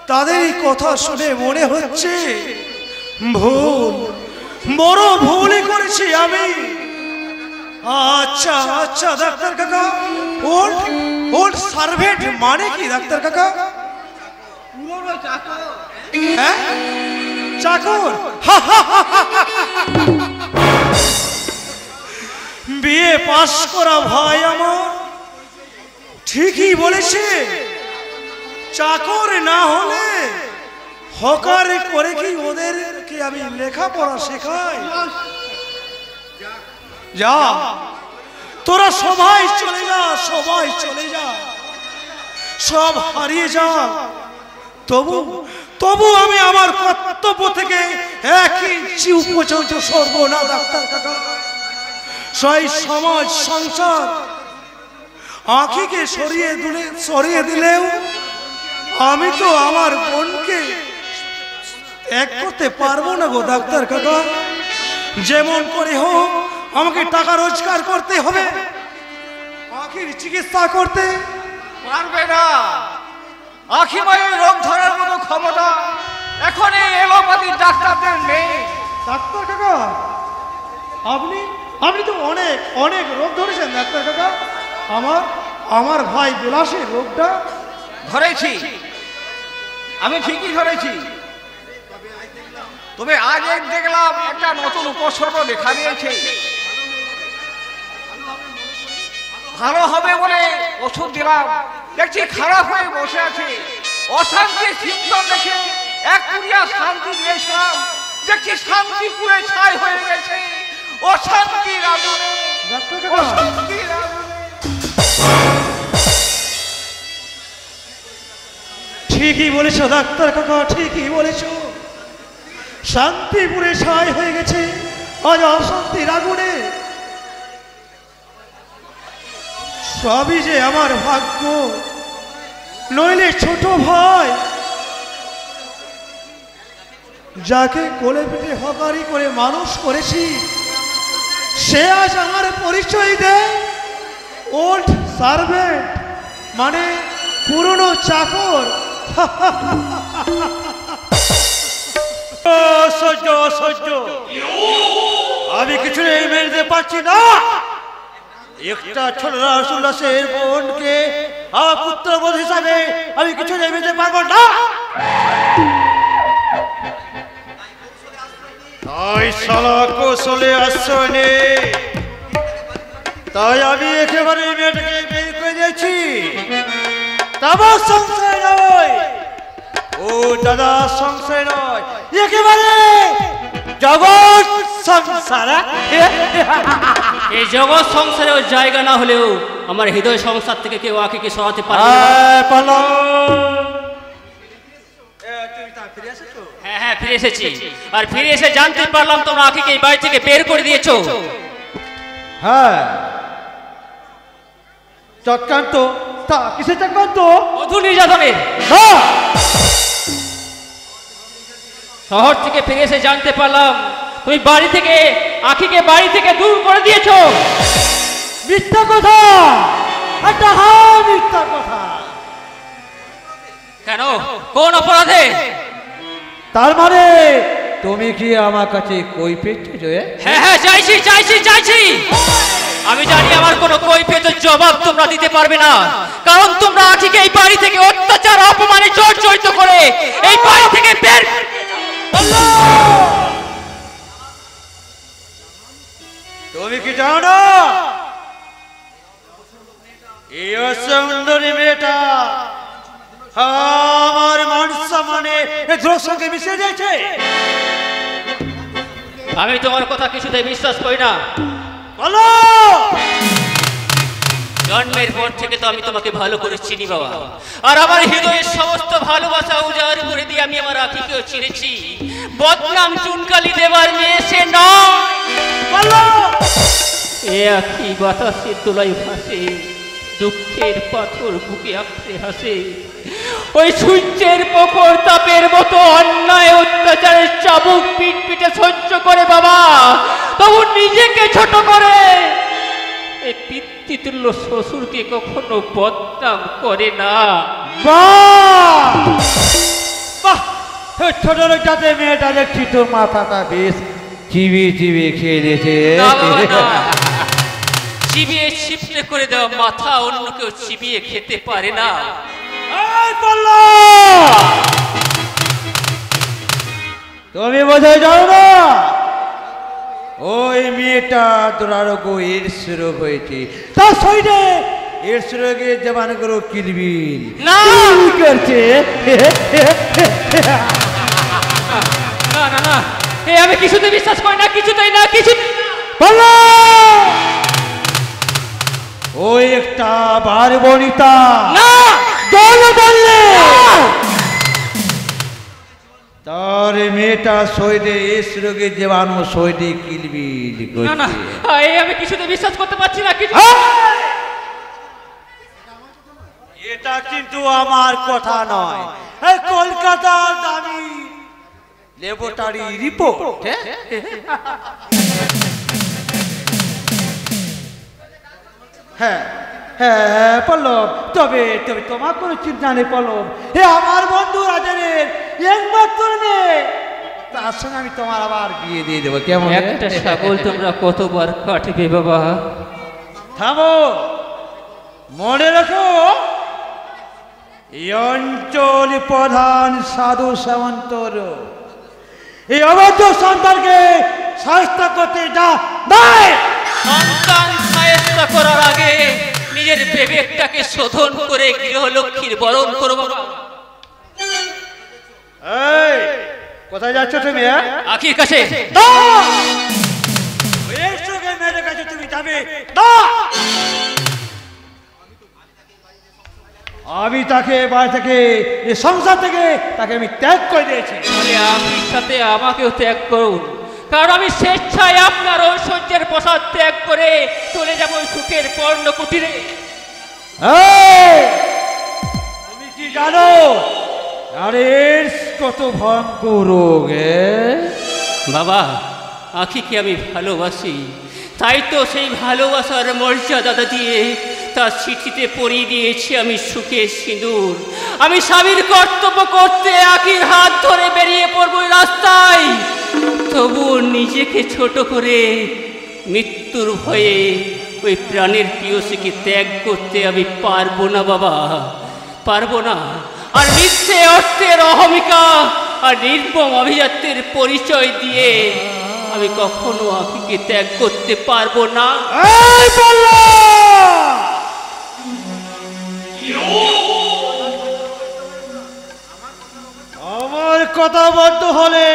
তাদেরই কথা শুনে মনে হচ্ছে ভুল, বড় ভুলই করেছি আমি। আচ্ছা আচ্ছা ডাক্তার কাকা, ওর সার্ভেন্ট মানে কি ডাক্তার কাকা? হ্যাঁ, চাকর। বিয়ে পাশ করা ভাই আমার ঠিকই বলেছে। চাকর না হলে হকার করে কি ওদেরকে আমি লেখাপড়া শেখাই? যা, তোরা সবাই চলে যা, সবাই চলে যা, সব হারিয়ে যা। তবু আমি আমার কর্তব্য থেকে এক ইঞ্চি পর্যন্ত সরব না ডাক্তার কাকা। সেই সমাজ সংসার আঁখিকে সরিয়ে দিলেও আমি তো আমার বোনকে এক করতে পারবো না গো ডাক্তার কাকা। যেমন করে হোক আমাকে টাকা রোজগার করতে হবে, আঁখির চিকিৎসা করতে পারবে না। আঁখি মায়ের রোগ ধরার মতো ক্ষমতা এখন এই এলোপ্যাথি ডাক্তারদের নেই। ডাক্তার কাকা, আপনি তো অনেক রোগ ধরেছেন ডাক্তার কাকা। আমার ভাই বিলাসের রোগটা ধরেছি, আমি ঠিকই ধরেছি। তবে আজ দেখলাম একটা নতুন উপসর্গ দেখা দিয়েছে। ভালো হবে বলে ওষুধ দিলাম, দেখছি খারাপ হয়ে বসে আছে। অশান্তির সিম্পটম দেখে এক পুরিয়া শান্তি দিয়েছিলাম, দেখছি শান্তি পুরে ছাই হয়ে গেছে। অশান্তির আগুনে, অশান্তির আগুনে। ঠিকই বলেছ ডাক্তার কাকা, ঠিকই বলেছ। শান্তিপুরে ছাই হয়ে গেছে আজ অশান্তির আগুনে। সবই যে আমার ভাগ্য, নইলে ছোট ভাই যাকে কোলে পিঠে হকারি করে মানুষ করেছি, সে আজ আমার পরিচয় দেয় ওল্ড সার্ভেন্ট, মানে পুরনো চাকর। অসহ্য অসহ্য, আমি কিছু মেনে পারছি না। একটা ছোট রাসুল্লাসের বোনকে আমার পুত্রবোধ হিসাবে আমি কিছু মেনে পারবো না। তাই শালা কৌশলে আশ্রয় নে, তাই আমি একেবারে মেয়েটাকে বের করে দিয়েছি। তোমার সংশয় নয়, ও দাদা সংশয় নয়, একেবারে জগৎ সংসার। এই জগৎ সংসারে ওর জায়গা না হলেও আমার হৃদয় সংসার থেকে কেউ আঁখিকে সরাতে পারবে না। হ্যাঁ হ্যাঁ, ফিরে এসেছি। আর ফিরে এসে জানতে পারলাম তোমরা আঁখিকে এই বাড়ি থেকে বের করে দিয়েছো। হ্যাঁ, চক্রান্ত। তা কিসের চক্রান্ত? বধূ নির্যাতনের। শহর থেকে ফিরে এসে জানতে পারলাম তুমি বাড়ি থেকে আঁখিকে বাড়ি থেকে দূর করে দিয়েছো। মিথ্যা কথা, একটা মিথ্যা কথা। কেন, কোন অপরাধে? তার মানে তুমি কি আমার কাছে কৈফিয়ত চাইছো? হ্যাঁ হ্যাঁ চাইছি চাইছি চাইছি। আমি জানি আমার কোনো কৈফিয়তের জবাব তোমরা দিতে পারবে না, কারণ তোমরা আখিকে এই বাড়ি থেকে অত্যাচার অপমানে জর্জরিত করে এই বাড়ি থেকে বের। তুমি কি জানো না এই সুন্দরী মেয়েটা আমার মান সম্মানে দ্রোহের সঙ্গে মিশে যাচ্ছে? আমি তোমার কথা কিছুতে বিশ্বাস করি না। বলো। জন্মের পর থেকে তো আমি তোমাকে ভালো করে চিনি বাবা, আর আমার হৃদয়ের সমস্ত ভালোবাসা উজাড় করে দিয়ে আমি আমার আখিকেও চিনেছি। বদনাম চুনকালি দেবার মেয়ে সে নয়। বলো। এ আখি বাতাসের দোলায় ভাসে, দুঃখের পাথর বুকে আঁকড়ে হাসে। ওই সূর্যের প্রখর তাপের মতো অন্যায় অত্যাচারের চাবুক পিঠ পিঠে সহ্য করে বাবা, তবু নিজেকে ছোট করে এই পিতৃতুল্য শ্বশুরকে কখনো বদনাম করে না। ছোট লোকটাতে মেয়েটা দেখছি তোর মাথাটা বেশ চিবিয়ে চিবিয়ে খেয়ে নিয়েছে। চিবিয়ে ছিপড়ে করে দেওয়া মাথা অন্য কেউ চিবিয়ে খেতে পারে না। তুমি বোঝাই যাও না ওই মেয়েটা দুরারোগ্য এইডস রোগ হয়েছে, তার শরীরে এইডস রোগের জীবাণুগুলো কিলবিল করছে। না না না, আমি কিছুতে বিশ্বাস করি না, কিছুতেই না, কিছু বলো। ওই একটা বার বনিতা না দল বললে তার মেয়েটা শরীরে এইডস রোগের জীবাণু শরীরে কিলবিল করছে। না না, আমি কিছুতে বিশ্বাস করতে পারছি না। কিছু এটা কিন্তু আমার কথা নয়, কলকাতার দামি ল্যাবরেটরি রিপোর্ট। হ্যাঁ হ্যাঁ পল্লব, তবে তবে তোমার কোনো চিন্তা নেই পল্লব, হে আমার বন্ধু রাজনের একমাত্র মেয়ে, তার সঙ্গে আমি তোমার আবার বিয়ে দিয়ে দেবো। কেমন? একটা ছাগল তোমরা কতবার কাটবে বাবা? থামো, মনে রাখো এই অঞ্চল প্রধান সাধু সামন্তর এই অবৈধ সন্তানকে সাহায্য করতে যা নাই। সন্তান সাহায্য করার আগে নিজের বিবেকটাকে শোধন করে গৃহলক্ষ্মীর বরণ করো বাবা। এই কোথায় যাচ্ছ তুমি? আখির কাছে। এর সঙ্গে মেয়ের কাছে তুমি যাবে না। আমি তাকে বাড়ি থেকে এই সংসার থেকে তাকে আমি ত্যাগ করে দিয়েছি। আপনি সাথে আমাকেও ত্যাগ করুন, কারণ আমি স্বেচ্ছায় আপনার ঐশ্বর্যের প্রসাদ ত্যাগ করে চলে যাব সুখের পর্ণ কুটিরে। তুমি কি জানো আরে কত ভয়ঙ্কর রোগ? বাবা, আখিকে আমি ভালোবাসি, তাই তো সেই ভালোবাসার মর্যাদা দিয়ে তার চিঠিতে পরিয়ে দিয়েছি আমি সুখের সিঁদুর। আমি স্বামীর কর্তব্য করতে আখির হাত ধরে বেরিয়ে পড়বো রাস্তায়, তবুও নিজেকে ছোট করে মৃত্যুর ভয়ে ওই প্রাণের প্রিয়সীকে ত্যাগ করতে আমি পারবো না বাবা, পারবো না। আর মিথ্যে অর্থের অহমিকা আর নির্মম অভিজাত্যের পরিচয় দিয়ে আমি কখনো আখিকে ত্যাগ করতে পারবো না। আমার কথা বলতে হলে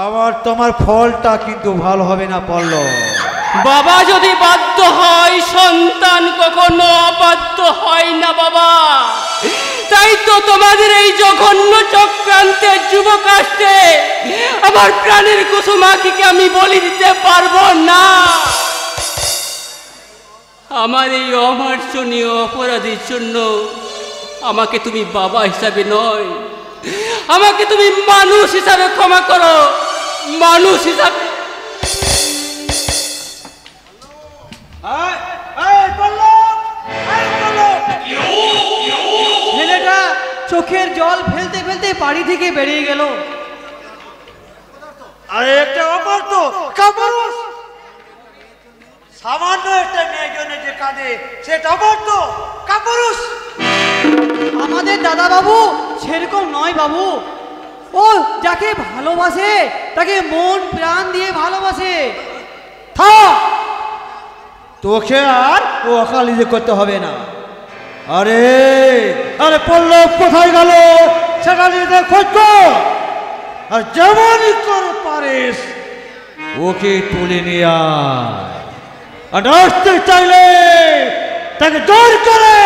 আবার তোমার ফলটা কিন্তু ভালো হবে না পল্লব। বাবা যদি বাধ্য হয়, সন্তান কখনো অবাধ্য হয় না বাবা। তাই তো তোমাদের এই জঘন্য চক্রান্তের যুবক আসছে আমার প্রাণের কুসুম আখিকে আমি বলি দিতে পারবো না। আমার এই অমার্জনীয় অপরাধের জন্য আমাকে তুমি বাবা হিসাবে নয়, আমাকে তুমি মানুষ হিসাবে ক্ষমা করো, মানুষ হিসাবে। ছেলেটা চোখের জল ফেলতে ফেলতে বাড়ি থেকে বেরিয়ে গেল। আরে একটা অপর তো কাপুরুষ, সামান্য একটা মেয়ের জন্য যে কাঁদে সেটা অপর তো কাপুরুষ। আমাদের দাদা বাবু সেরকম নয় বাবু, ও যাকে ভালোবাসে তাকে মন প্রাণ দিয়ে ভালোবাসে। থাক, তোকে আর ও অকালিতে করতে হবে না। আরে আরে পল্লব কোথায় গেল সেটা নিয়ে খোঁজ কর, আর যেমনই করে পারিস ওকে তুলে নিয়ে আয়। আর আসতে চাইলে তাকে জোর করে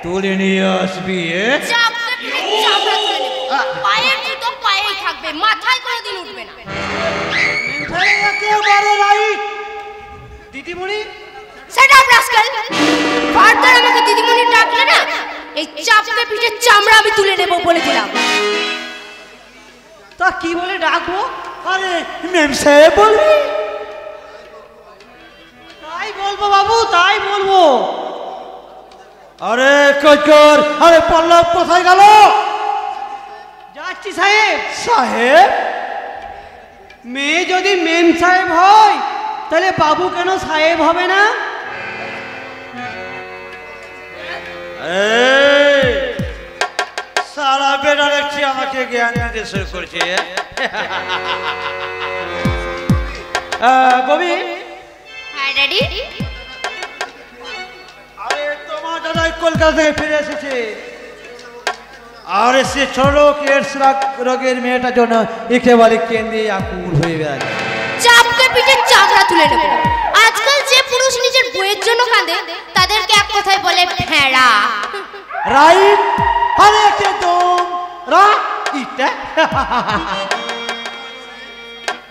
তুলে নিয়ে আসবি। পায়ের জুতো পায়েই থাকবে, মাথায় কোনোদিন উঠবে না। একেবারে রাইট দিদিমণি। সেট আপ রাস্কেল, ফার্দার আমাকে দিদিমণি ডাকলে না এই চাপকে পিঠে চামড়া আমি তুলে নেব বলে দিলাম। তা কি বলে ডাকবো? আরে মেম সাহেব বলবি? তাই বলবো বাবু, তাই বলবো। আরে কর, আরে পল্লব কোথায় গেল? যাচ্ছি সাহেব। সাহেব? মেয়ে যদি মেম সাহেব হয় তাহলে বাবু কেন সাহেব হবে না? সারা বেটা দেখছি আমাকে জ্ঞান দিতে শুরু করছে। ববি। হ্যাঁ ড্যাডি। আরে তোমার দাদাই কলকাতা থেকে ফিরে এসেছে, আর সে ছোট এডস রোগের মেয়েটার জন্য একেবারে কেন্দ্রে আকুল হয়ে বেড়াচ্ছে। চাপকে পিঠে চামড়া তুলে নেব। আজকাল যে পুরুষ নিজের বইয়ের জন্য কাঁদে তাদেরকে এক কথায় বলে ভেড়া। রাইট, আরে একদম রাইট।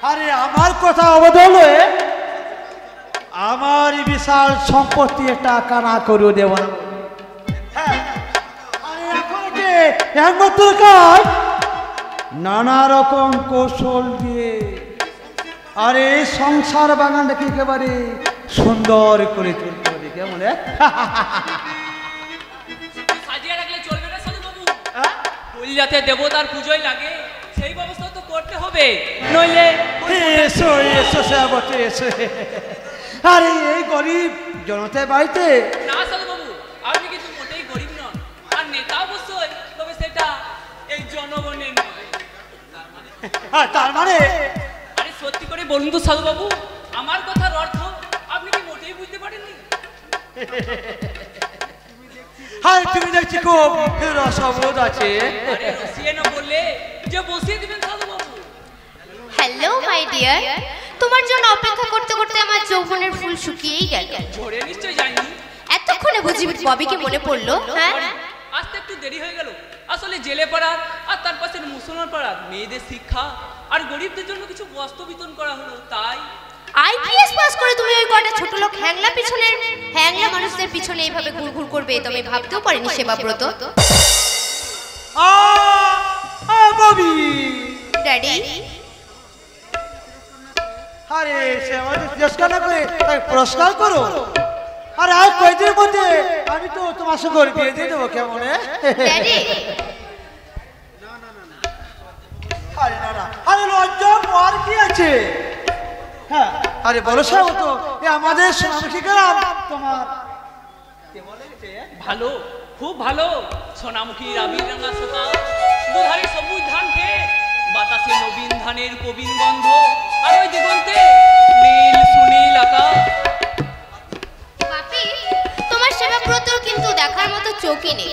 আরে আমার কথা অবদল হয়ে আমার বিশাল সম্পত্তি একটা কানা করে দেব না। একমাত্র কাজ নানা রকম কৌশল দিয়ে আরে সংসার বাগানটাকে একেবারে সুন্দর করে তুলতে হবে। কেমন? সাজিয়ে রাখলে চলবে না সাধু বাবু, ফুল যাতে দেবতার পুজোয় লাগে সেই ব্যবস্থা তো করতে হবে, নইলে এসো এসো সেবতে এসো। আরে এই গরিব জনতার বাড়িতে না সাধু বাবু, আপনি কিন্তু মোটেই গরিব নন, আর নেতা অবশ্যই, তবে সেটা এই জনগণের নয়। তার মানে আরে সত্যি করে বলুন তো সাধু বাবু, আমার কথার অর্থ আপনি কি মোটেই বুঝতে পারেননি? হ্যাঁ তুমি দেখছি খুব রসবোধ আছে। আরে রসিয়ে না বললে যে বসিয়ে দিবেন সাধু বাবু। হ্যালো মাই ডিয়ার, তোমার জন্য অপেক্ষা করতে করতে আমার যৌবনের ফুল শুকিয়েই গেল। ঝরে নিশ্চয় যায়নি। এতক্ষণে বুঝি ববিকে মনে পড়লো? হ্যাঁ, আসতে একটু দেরি হয়ে গেল। আসলে জেলে পাড়ার আর তার পাশের মুসলমান পাড়ার মেয়েদের শিক্ষা আর গরিবদের জন্য কিছু বস্ত্র বিতরণ করা হলো, তাই আইপিএস পাস করে তুমি ওই কটা ছোট লোক হ্যাংলা মানুষদের পিছনে এইভাবে ঘুরঘুর করবে তবে ভাবতেও পারিনি সেবাব্রত। ববি ড্যাডি, আরে সে আমাদের তিরস্কার না করে তাকে পুরস্কার করো। আরে আর কয়েকদিনের মধ্যে আমি তো তোমার সঙ্গে বিয়ে দিয়ে দেবো। কেমন? ড্যাডি আরে না না, আরে লজ্জা আর কি আছে? হ্যাঁ আরে বলো সব তো আমাদের সোনামুখী গ্রাম তোমার ভালো, খুব ভালো। সোনামুখী রাবির রাঙা সোতা, দুধারে সবুজ ধান খেয়ে বাতাসে নবীন ধানের কবিন গন্ধ, আর ওই দিগন্তে নীল সুনীল আকাশ। বাপি, তোমার সেবাব্রতর কিন্তু দেখার মতো চোখই নেই।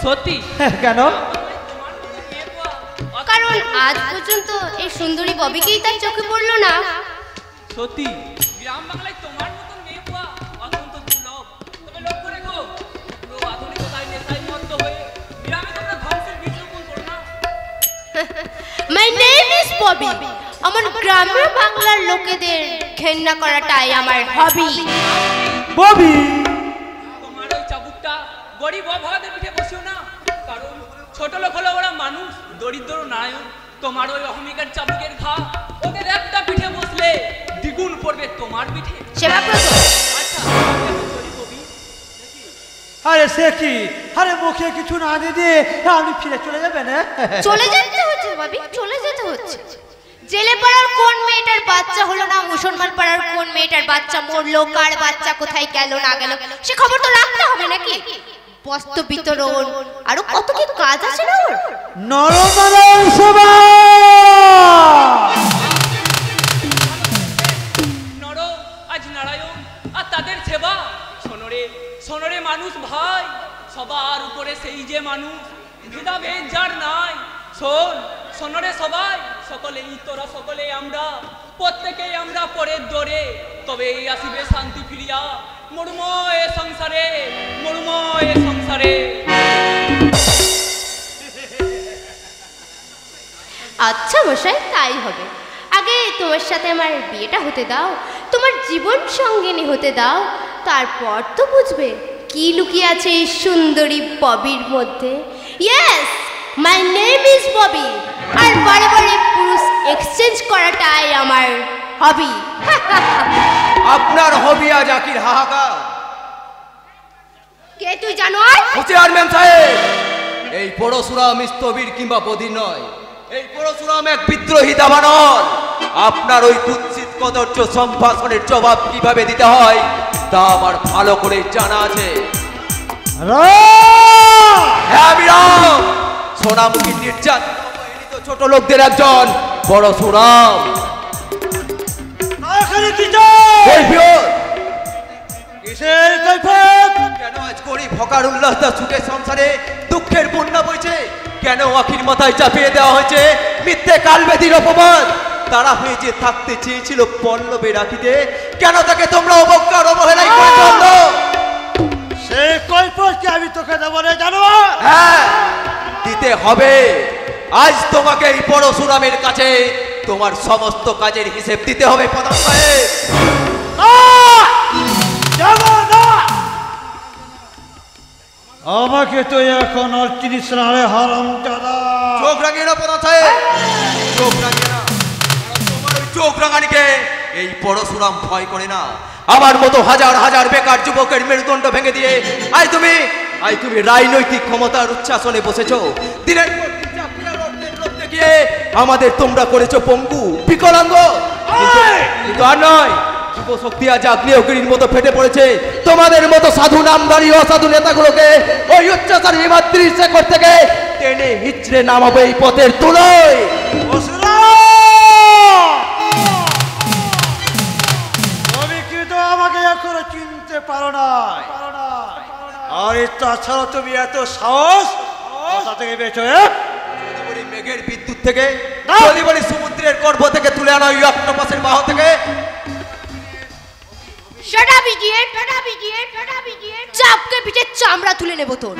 সত্যি? কেন? কারণ আজ পর্যন্ত এই সুন্দরী ববিকেই তার চোখে পড়লো না। সত্যি, গ্রাম বাংলায় তোমার মতন মেয়ে পাওয়া অত্যন্ত দুর্লভ। তবে লক্ষ্য রেখো, পুরো আধুনিকতায় নেশায় মত্ত হয়ে গ্রামে তোমরা ধ্বংসের বীজ রোপণ করো না। মাই নেম ইজ ববি। আমার গ্রামের বাংলার লোকেদের ঘেন্না করাটাই আমার হবি। ববি, তোমার ওই চাবুকটা গরিব অভাগাদের পিঠে বসিও না, কারণ ছোট লোক হলো ওরা মানুষ, দরিদ্র নারায়ণ। তোমার ওই অহমিকার চাবুকের ঘা ওদের একটা পিঠে বসলে দ্বিগুণ পড়বে তোমার পিঠে। আচ্ছা, আরে সে কি? আরে মুখে কিছু না দিয়ে আপনি ফিরে চলে যাবেন? চলে যেতে হচ্ছে বাবি, চলে যেতে হচ্ছে। জেলে পাড়ার কোন মেয়েটার বাচ্চা হলো না, মুসলমান পাড়ার কোন মেয়েটার বাচ্চা মরলো, কার বাচ্চা কোথায় গেল না গেল, সে খবর তো রাখতে হবে নাকি? বস্ত্র বিতরণ আরো কত কি কাজ আছে না ওর। নরনারায়ণ সভা নর আজ নারায়ণ আর তাদের সেবা। সোনরে সোনরে মানুষ ভাই, সবার উপরে সেই যে মানুষ, ভেদাভেদ যার নাই। শোন সোনরে সবাই, সকলেই তোরা সকলেই আমরা, প্রত্যেকেই আমরা পরের দরে, তবে এই আসিবে শান্তি ফিরিয়া মরুময় সংসারে, মরুময় সংসারে। আচ্ছা মশাই, তাই হবে। আগে তোমার সাথে আমার বিয়েটা হতে দাও, তোমার জীবন সঙ্গিনী হতে দাও, তারপর তো বুঝবে কি লুকিয়ে আছে এই সুন্দরী ববির মধ্যে। Yes, my name is Bobby, আর বারে বারে পুরুষ এক্সচেঞ্জ করাটাই আমার হবি। আপনার হবি আজ আকির হাহাকার। কে তুই জানো? হুঁশিয়ার মেম সাহেব, এই পরশুরাম স্থবির কিংবা বধির নয়, এই পরশুরাম এক বিদ্রোহী দাবানল। আপনার ওই কুৎসিত কদর্য সম্ভাষণের জবাব কিভাবে দিতে হয় তা আমার ভালো করে জানা আছে। হ্যাঁ আমি রাম, সোনামুখী নির্যাতিত ছোট লোকদের একজন পরশুরাম। কেন আজ গরিব হকার উল্লাসদা ছুটে সংসারে দুঃখের বন্যা বইছে? কেন আখির মাথায় চাপিয়ে দেওয়া হয়েছে মিথ্যে কালবেদির অপমান? তারা হয়ে যে থাকতে চেয়েছিল পল্লবে রাখিতে, কেন তাকে তোমরা অবজ্ঞার অবহেলাই করে চলল? সে কৈফিয়ত কি আমি তোকে দেবো রে জানো? হ্যাঁ দিতে হবে। আজ তোমাকে এই পরশুরামের কাছে তোমার সমস্ত কাজের হিসেব দিতে হবে প্রধান সাহেব। আমাকে তো এখন আর চিনিস না রে হারামজাদা। চোখ রাঙিয়ে না প্রধান সাহেব, চোখ রাঙিয়ে না। তোমার ওই চোখ রাঙানিকে এই পরশুরাম ভয় করে না। আমার মতো হাজার হাজার বেকার যুবকের মেরুদণ্ড ভেঙে দিয়ে আজ তুমি রাজনৈতিক ক্ষমতার উচ্ছ্বাসনে বসেছো। দিনের পর দিন চাকরির অর্থের লোভ দেখিয়ে আমাদের তোমরা করেছো পঙ্গু বিকলাঙ্গ। কিন্তু আর নয়, যুব শক্তি আজ আগ্নেয়গিরির মতো ফেটে পড়েছে। তোমাদের মতো সাধু নামধারী অসাধু নেতাগুলোকে ওই অত্যাচার হিমাদ্রির শেখর থেকে টেনে হিচড়ে নামাবে এই পথের তুলোয়। তুমি কিন্তু আমাকে এখনো চিনতে পারো না। আর তাছাড়া তুমি এত সাহস কোথা থেকে পেয়েছো? মেঘের বিদ্যুৎ থেকে, যদি বলি সমুদ্রের গর্ভ থেকে তুলে আনা ওই অক্টোপাসের বাহ থেকে। Shut up, idiot! Shut up, idiot! Shut up, idiot! চাপকে পিঠে চামড়া তুলে নেব তোর।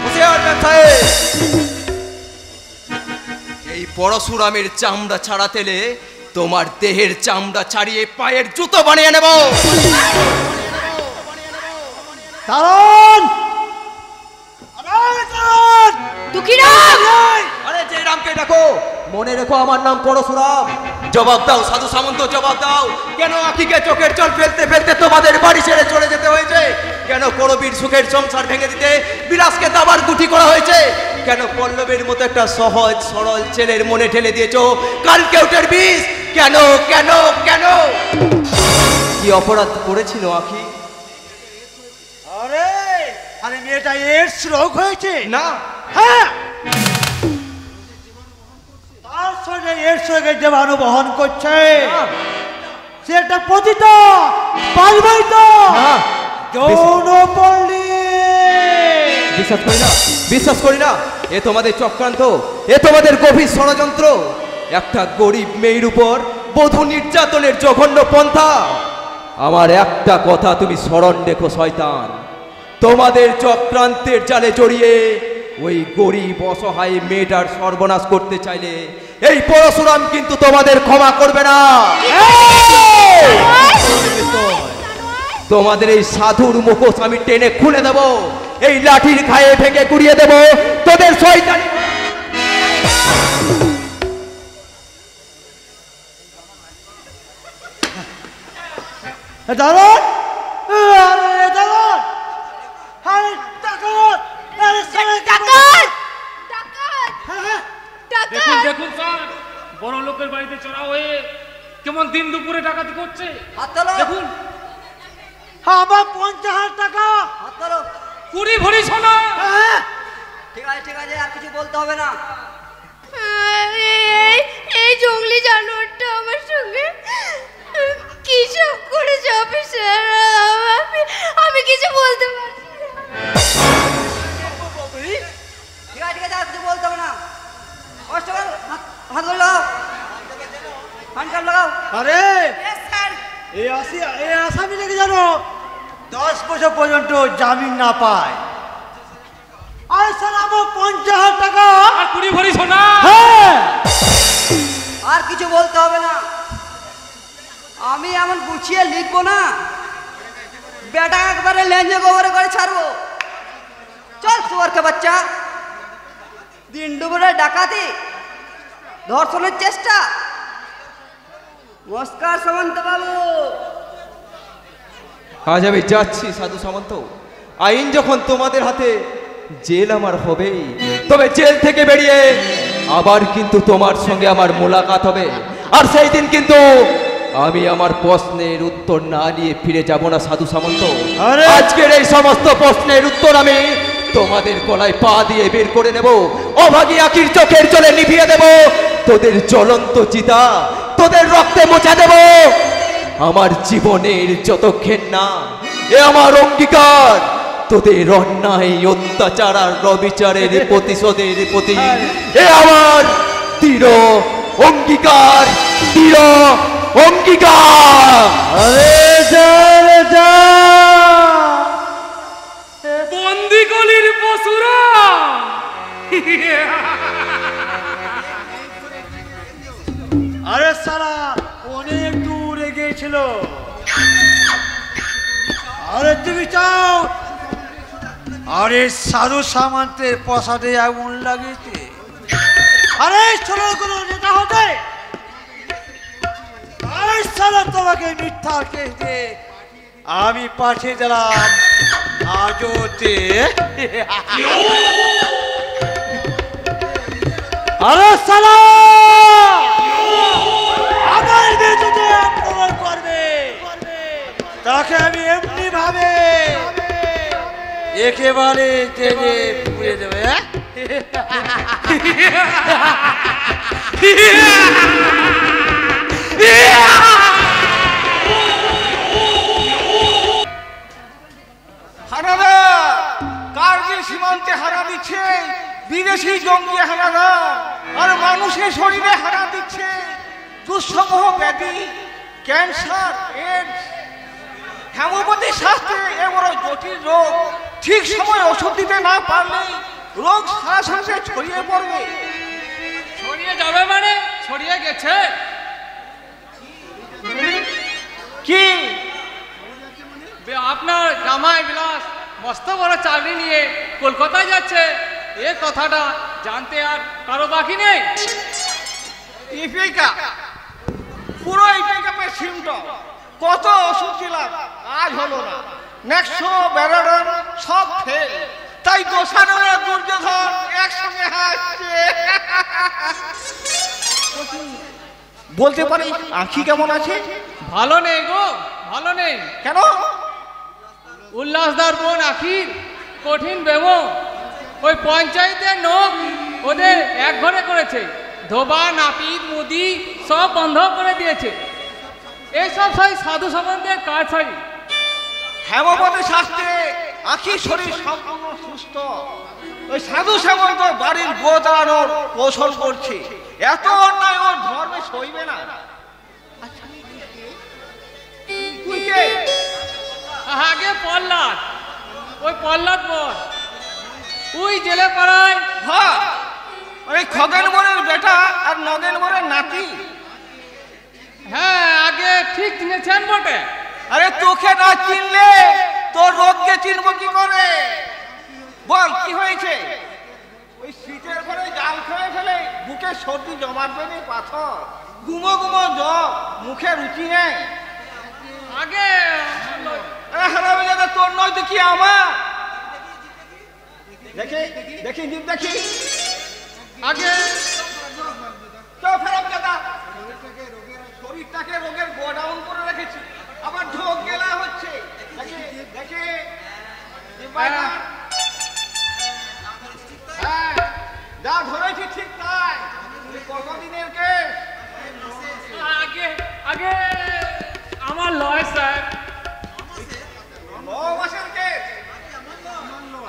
এই পরশুরামের চামড়া ছাড়াতেলে তোমার দেহের চামড়া ছাড়িয়ে পায়ের জুতো বানিয়ে নেব। দারুণ! আরে যে রামকে ডাকো, মনে রেখো আমার নাম পরশুরাম। জবাব দাও সাধু সামন্ত, জবাব দাও। কেন আখিকে চোখের জল ফেলতে ফেলতে তোমাদের বাড়ি ছেড়ে চলে যেতে হয়েছে? কেন করবীর সুখের সংসার ভেঙে দিতে বিলাসকে দাবার গুটি করা হয়েছে? কেন পল্লবের মতো একটা সহজ সরল ছেলের মনে ঠেলে দিয়েছো কালকে উঠের বিষ? কেন কেন কেন? কি অপরাধ করেছিল আখি? আরে আরে মেয়েটা এইডস রোগ হয়েছে না? হ্যাঁ, তার সঙ্গে এইডস রোগের জীবাণু বহন করছে। সে একটা পতিত পালবিত যৌনপল্লী। বিশ্বাস করি না। এ তোমাদের চক্রান্ত, এ তোমাদের গভীর ষড়যন্ত্র। একটা গরিব মেয়ের উপর বধূ নির্যাতনের জঘন্য পন্থা। আমার একটা কথা তুমি স্মরণ রেখো শয়তান, তোমাদের চক্রান্তের জালে জড়িয়ে ওই গরিব অসহায় মেয়েটার সর্বনাশ করতে চাইলে এই পরশুরাম কিন্তু তোমাদের ক্ষমা করবে না। তোমাদের এই সাধুর মুখোশ আমি টেনে খুলে দেব, এই লাঠির খায়ে ভেঙে গুড়িয়ে দেব তোদের শয়তানি। দারুণ! আরে দারুণ! আরে ডাকাত! আরে সালে ডাকাত! দেখুন দেখুন স্যার, বড় লোকের বাড়িতে চড়া হয়ে কেমন দিন দুপুরে ডাকাতি করছে। দেখুন আমার 50,000 টাকা। 20 ভরি সোনা। ঠিক আছে ঠিক আছে, আর কিছু বলতে হবে না। এই জঙ্গলি জানোয়ারটা আমার সঙ্গে কি সব করেছে অফিসার, আমি কিছু বলতে পারছি না। ঠিক আছে ঠিক আছে, আর কিছু বলতে হবে না। কনস্টেবল হাত ধরে লাগাও, হ্যান্ডকাপ লাগাও। আরে এই আসামিটাকে জানো 10 বছর পর্যন্ত জামিন না পায়। আর স্যার আমার 50,000 টাকা আর 20 ভরি সোনা। হ্যাঁ, আর কিছু বলতে হবে না। আমি এমন গুছিয়ে লিখবো না, বেটা একবারে লেঞ্জে গোবরে করে ছাড়বো। চল সুয়ারকে বাচ্চা, দিন দুপুরে ডাকাতি, ধর্ষণের চেষ্টা। নমস্কার সামন্ত বাবু। আজ আমি যাচ্ছি সাধু সামন্ত। আইন যখন তোমাদের হাতে, জেল আমার হবেই। তবে জেল থেকে বেরিয়ে আবার কিন্তু তোমার সঙ্গে আমার মোলাকাত হবে। আর সেই দিন কিন্তু আমি আমার প্রশ্নের উত্তর না নিয়ে ফিরে যাব না সাধু সামন্ত। আজকের এই সমস্ত প্রশ্নের উত্তর আমি তোমাদের গলায় পা দিয়ে বের করে নেব। অভাগী আখির চোখের জলে নিভিয়ে দেব তোদের জ্বলন্ত চিতা, তোদের রক্তে মোছা দেব আমার জীবনের যত ঘেন্না। এ আমার অঙ্গীকার, তোদের অন্যায় অত্যাচার আর অবিচারের প্রতিশোধের প্রতি এ আমার দৃঢ় অঙ্গীকার, দৃঢ় অঙ্গীকার। বন্দি গলির পশুরা। আরে সারা অনেক দূর এগিয়েছিল। আরে তুমি চাও আরে সাধু সামন্তের প্রসাদে আগুন লাগিয়েছে। আরে চলো কোনো নেতা হতে। আরে সারা তোমাকে মিথ্যা কেস দিয়ে আমি পাঠিয়ে দিলাম আজতে। আরে সালা আমার বিরুদ্ধে আক্রমণ করবে, তাকে আমি এমনি ভাবে একেবারে জেনে পুড়ে দেবে। হানাদার কার্গিল সীমান্তে হানা দিচ্ছে বিদেশি জঙ্গি হানাদার, আর মানুষের শরীরে হানা দিচ্ছে দুঃসমূহ ব্যাধি, ক্যান্সার, এইডস। হেমোপ্যাথি শাস্ত্রে এ বড় জটিল রোগ, ঠিক সময় ওষুধ দিতে না পারলে রোগ শ্বাসে ছড়িয়ে পড়বে। ছড়িয়ে যাবে মানে ছড়িয়ে গেছে। কি আপনার জামাই বিলাস মস্ত বড় চাকরি নিয়ে কলকাতায় যাচ্ছে, এ কথাটা জানতে আর কারো বাকি নেই। ইপিকা পুরো ইপিকাপের সিমটম, কত ওষুধ দিলাম আজ হলো না। নেক্সো ব্যারাডন সব ফেল, তাই দোষারোরা দুর্যোধন একসঙ্গে হাসছে। বলতে পারি আঁখি কেমন আছে? ভালো নেই গো, ভালো নেই। কেন? উল্লাসদার বোন আখির কঠিন বেমো, ওই পঞ্চায়েতের লোক ওদের এক ঘরে করেছে। ধোবা, নাপিত, মুদি সব বন্ধ করে দিয়েছে। এইসব সব সাধু সম্বন্ধের কাজ হয়। হেমপতি শাস্ত্রে আখির শরীর সম্পূর্ণ সুস্থ। ওই সাধু সামন্ত বাড়ির গো দাঁড়ানোর কৌশল করছে। এত অন্যায় ওর ধর্মে সইবে না। তুই কে? আগে পল্লাদ, ওই পল্লাদ বল, ওই জেলে পাড়ায়। হ্যাঁ, ওই খগেন বরের বেটা আর নগেন বরের নাতি। হ্যাঁ, আগে ঠিক চিনেছেন বটে। আরে তোকে না চিনলে তোর রোগকে চিনব কি করে? বল কি হয়েছে? ওই শীতের ঘরে জাল খেয়ে ফেলে বুকে সর্দি জমাট বেঁধে পাথর, গুমো গুমো জ্বর, মুখে রুচি নেই। আগে হারাবে দাদা, তোর নয় তো কি আমার? দেখি দেখি জীব দেখি। আগে তো ফেরাম দাদা শরীরটাকে রোগের গোডাউন করে রেখেছি, আবার ঢোক গেলা হচ্ছে। দেখে হ্যাঁ, যা ধরেছি ঠিক তাই। কতদিনের কেস? আগে আমার লয় স্যার, 9 মাসের কেস।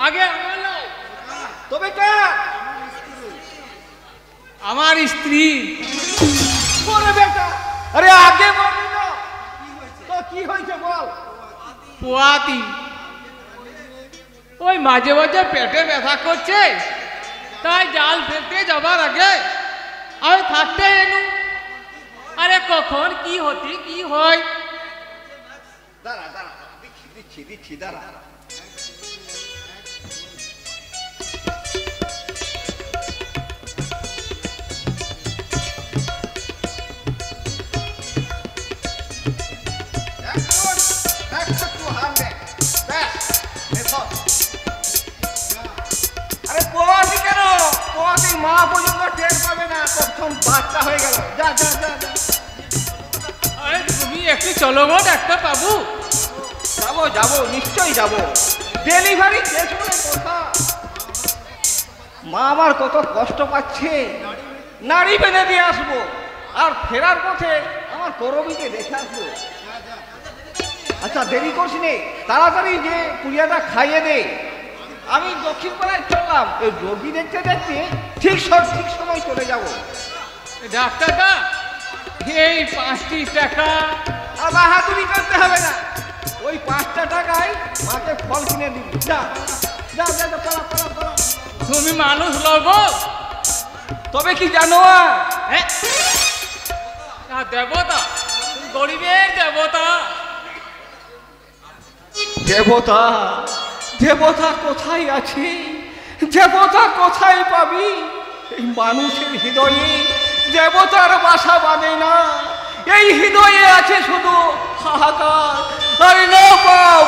আগে আমার লয়। তবে কে? আমার স্ত্রী। ওরে বেটা, আরে আগে বলবি না তো কি হয়েছে বল। পোয়াতি ওই মাঝে মাঝে পেটে ব্যথা করছে, তাই জাল ফেলতে যাবার আগে আমি থাকতে এলু। আরে কখন কি হতি কি হয়। দাঁড়া দিচ্ছি দাঁড়া। আরে পোয়াতি কেন? পোয়াতি মা পর্যন্ত টের পাবে না, প্রথম বাচ্চা হয়ে গেল। যা যা যা যা। আরে তুমি একটু চলো গো ডাক্তার বাবু। যাবো নিশ্চয়ই যাবো। ডেলিভারি কেস বলে কথা। মা আমার কত কষ্ট পাচ্ছে, নাড়ি বেঁধে দিয়ে আসবো, আর ফেরার পথে আমার করবিকে দেখে আসবো। আচ্ছা দেরি করছি নে, তাড়াতাড়ি যে পুড়িয়াটা খাইয়ে দে। আমি দক্ষিণ পাড়ায় চললাম, এই রোগী দেখতে দেখতে ঠিক সময় চলে যাব। ডাক্তারটা এই 5টি টাকা। আর বাহাদুরি করতে হবে না, ওই 5টা টাকায় মাকে ফল কিনে দিবি। যা যা যা যা, পালা। তুমি মানুষ লব, তবে কি জানো? দেবতা, গরিবের দেবতা। দেবতা কোথায় আছে? দেবতা কোথায় পাবি? এই মানুষের হৃদয়ে দেবতার বাসা বাঁধে না। এই হৃদয়ে আছে শুধু হাহাকার আর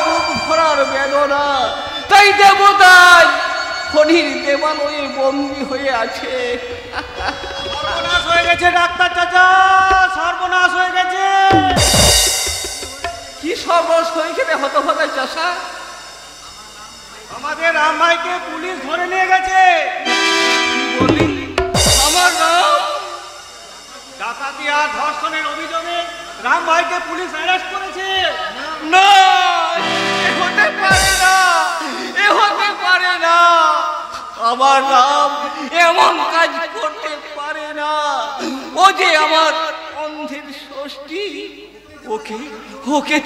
বুক ভরার বেদনা। তাই দেবতাই খনির দেবালয়ে বন্দী হয়ে আছে। সর্বনাশ হয়ে গেছে ডাক্তার চাচা, সর্বনাশ হয়ে গেছে। কি সর্বনাশ হয়েছে রে হতভাগা চাষা? আমাদের রাম ভাইকে পুলিশ ধরে নিয়ে গেছে। বলি আমার নাম? ডাকাতি আর ধর্ষণের অভিযোগে রাম ভাইকে পুলিশ অ্যারেস্ট করেছে। না, এ হতে পারে না, এ হতে পারে না। আমার নাম এমন কাজ করতে পারে না। ও যে আমার অন্ধের ষষ্ঠী, ওকে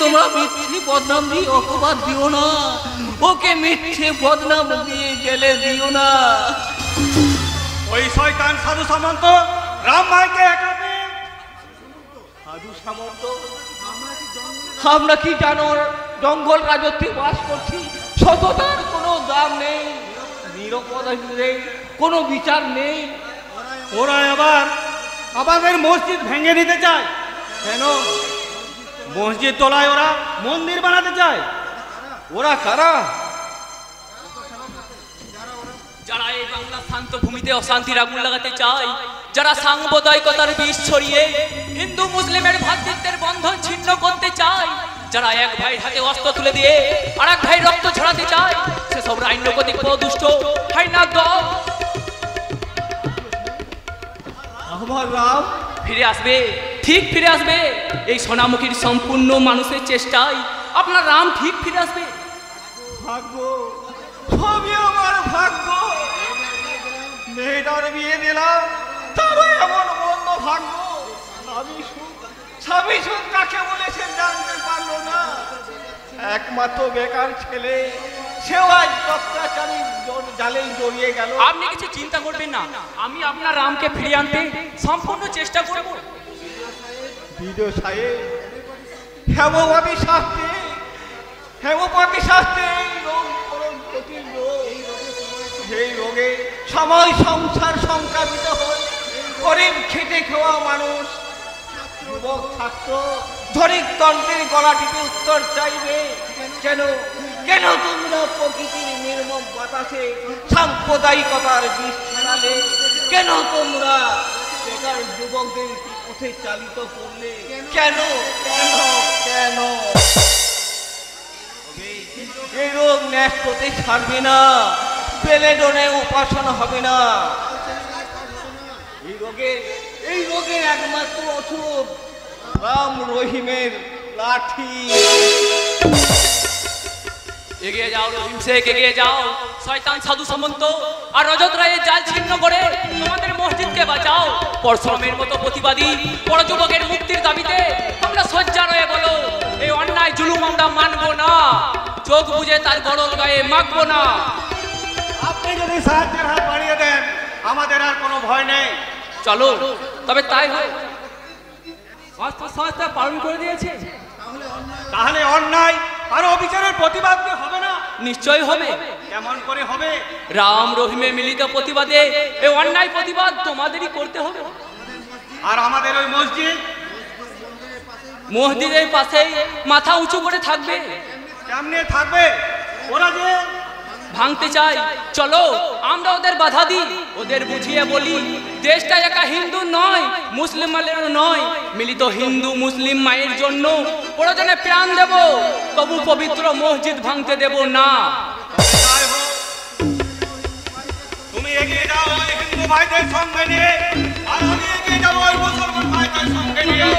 তোমরা মিথ্যে বদনাম দিয়ে অপবাদ দিও না। ওকে মিথ্যে বদনাম দিয়ে জেলে দিও না। ওই শয়তান সাধু সামন্ত রাম ভাইকে একাতে। সাধু সামন্ত? আমরা কি জানো জঙ্গল রাজত্বে বাস করছি, সততার কোনো দাম নেই, নিরপরাধ নেই, কোনো বিচার নেই। ওরা আবার আমাদের মসজিদ ভেঙে দিতে চায়। কেন? মসজিদ তোলায় ওরা মন্দির বানাতে চায়। ওরা কারা? যারা এই বাংলা শান্ত ভূমিতে অশান্তির আগুন লাগাতে চায়, যারা সাম্প্রদায়িকতার বিষ ছড়িয়ে হিন্দু মুসলিমের ভ্রাতৃত্বের বন্ধন ছিন্ন করতে চায়, যারা এক ভাইয়ের হাতে অস্ত্র তুলে দিয়ে আর এক ভাই রক্ত ছড়াতে চায়, সেসব রাজনৈতিক দুষ্ট হাইনা দল আমার রাম ফিরে আসবে, ঠিক ফিরে আসবে। এই সোনামুখীর সম্পূর্ণ মানুষের চেষ্টায় আপনার রাম ঠিক ফিরে আসবে। ভাগ্য, সবই আমার ভাগ্য। মেয়েটার বিয়ে দিলাম, তারও এমন মন্দ ভাগ্য। স্বামী সুখ কাকে বলেছে জানতে পারলো না। একমাত্র বেকার ছেলে, সেও আজ অত্যাচারী জালেই জড়িয়ে গেল। আপনি কিছু চিন্তা করবেন না, আমি আপনার রামকে ফিরিয়ে আনতে সম্পূর্ণ চেষ্টা করব। বিজয় সাহেব, হেমপতি শাস্ত্রে এই রোগে সময় সংসার সংক্রামিত হয়। গরিব খেটে খাওয়া মানুষ, যুবক ছাত্র ধনিক তন্ত্রের গলা টিপে উত্তর চাইবে। কেন কেন তোমরা প্রকৃতির নির্মম বাতাসে সাম্প্রদায়িকতার বিষ ছড়ালে? কেন তোমরা বেকার যুবকদের পথে চালিত করলে কেন কেন কেন এই রোগ ন্যাস করতে ছাড়বে না, বেলেডনে উপাসনা হবে না। এই রোগের একমাত্র ওষুধ রাম রহিমের লাঠি। এগিয়ে যাও রহিম শেখ, এগিয়ে যাও। শয়তান সাধু সামন্ত আর রজত রায়ের জাল ছিন্ন করে তোমাদের মসজিদকে বাঁচাও। পরশুরামের মতো প্রতিবাদী বড় যুবকের মুক্তির দাবিতে তোমরা সজ্জা রয়ে বলো, এই অন্যায় জুলুম আমরা মানবো না, চোখ বুঝে তার গরল গায়ে মাখবো না। আপনি যদি সাহায্যের হাত বাড়িয়ে দেন আমাদের আর কোনো ভয় নেই। চলো তবে তাই হয়। সংস্থা পালন করে দিয়েছে, তাহলে অন্যায় আর অবিচারের প্রতিবাদ কি হবে না? নিশ্চয়ই হবে। কেমন করে হবে? রাম রহিমে মিলিত প্রতিবাদে এই অন্যায় প্রতিবাদ তোমাদেরই করতে হবে। আর আমাদের ওই মসজিদের পাশেই মাথা উঁচু করে থাকবে। কেমনে থাকবে? ওরা যে ভাঙতে চাই, চলো আমরা ওদের বাধা দিই, ওদের বুঝিয়ে বলি দেশটা একা হিন্দু নয়, মুসলিম নয়, মিলিত হিন্দু মুসলিম মায়ের জন্য প্রয়োজনে প্রাণ দেব, তবু পবিত্র মসজিদ ভাঙতে দেব না। তুমি এগিয়ে যাও ওই হিন্দু ভাইদের সঙ্গে নিয়ে, আর আমি এগিয়ে যাবো ওই মুসলমান ভাইদের সঙ্গে নিয়ে।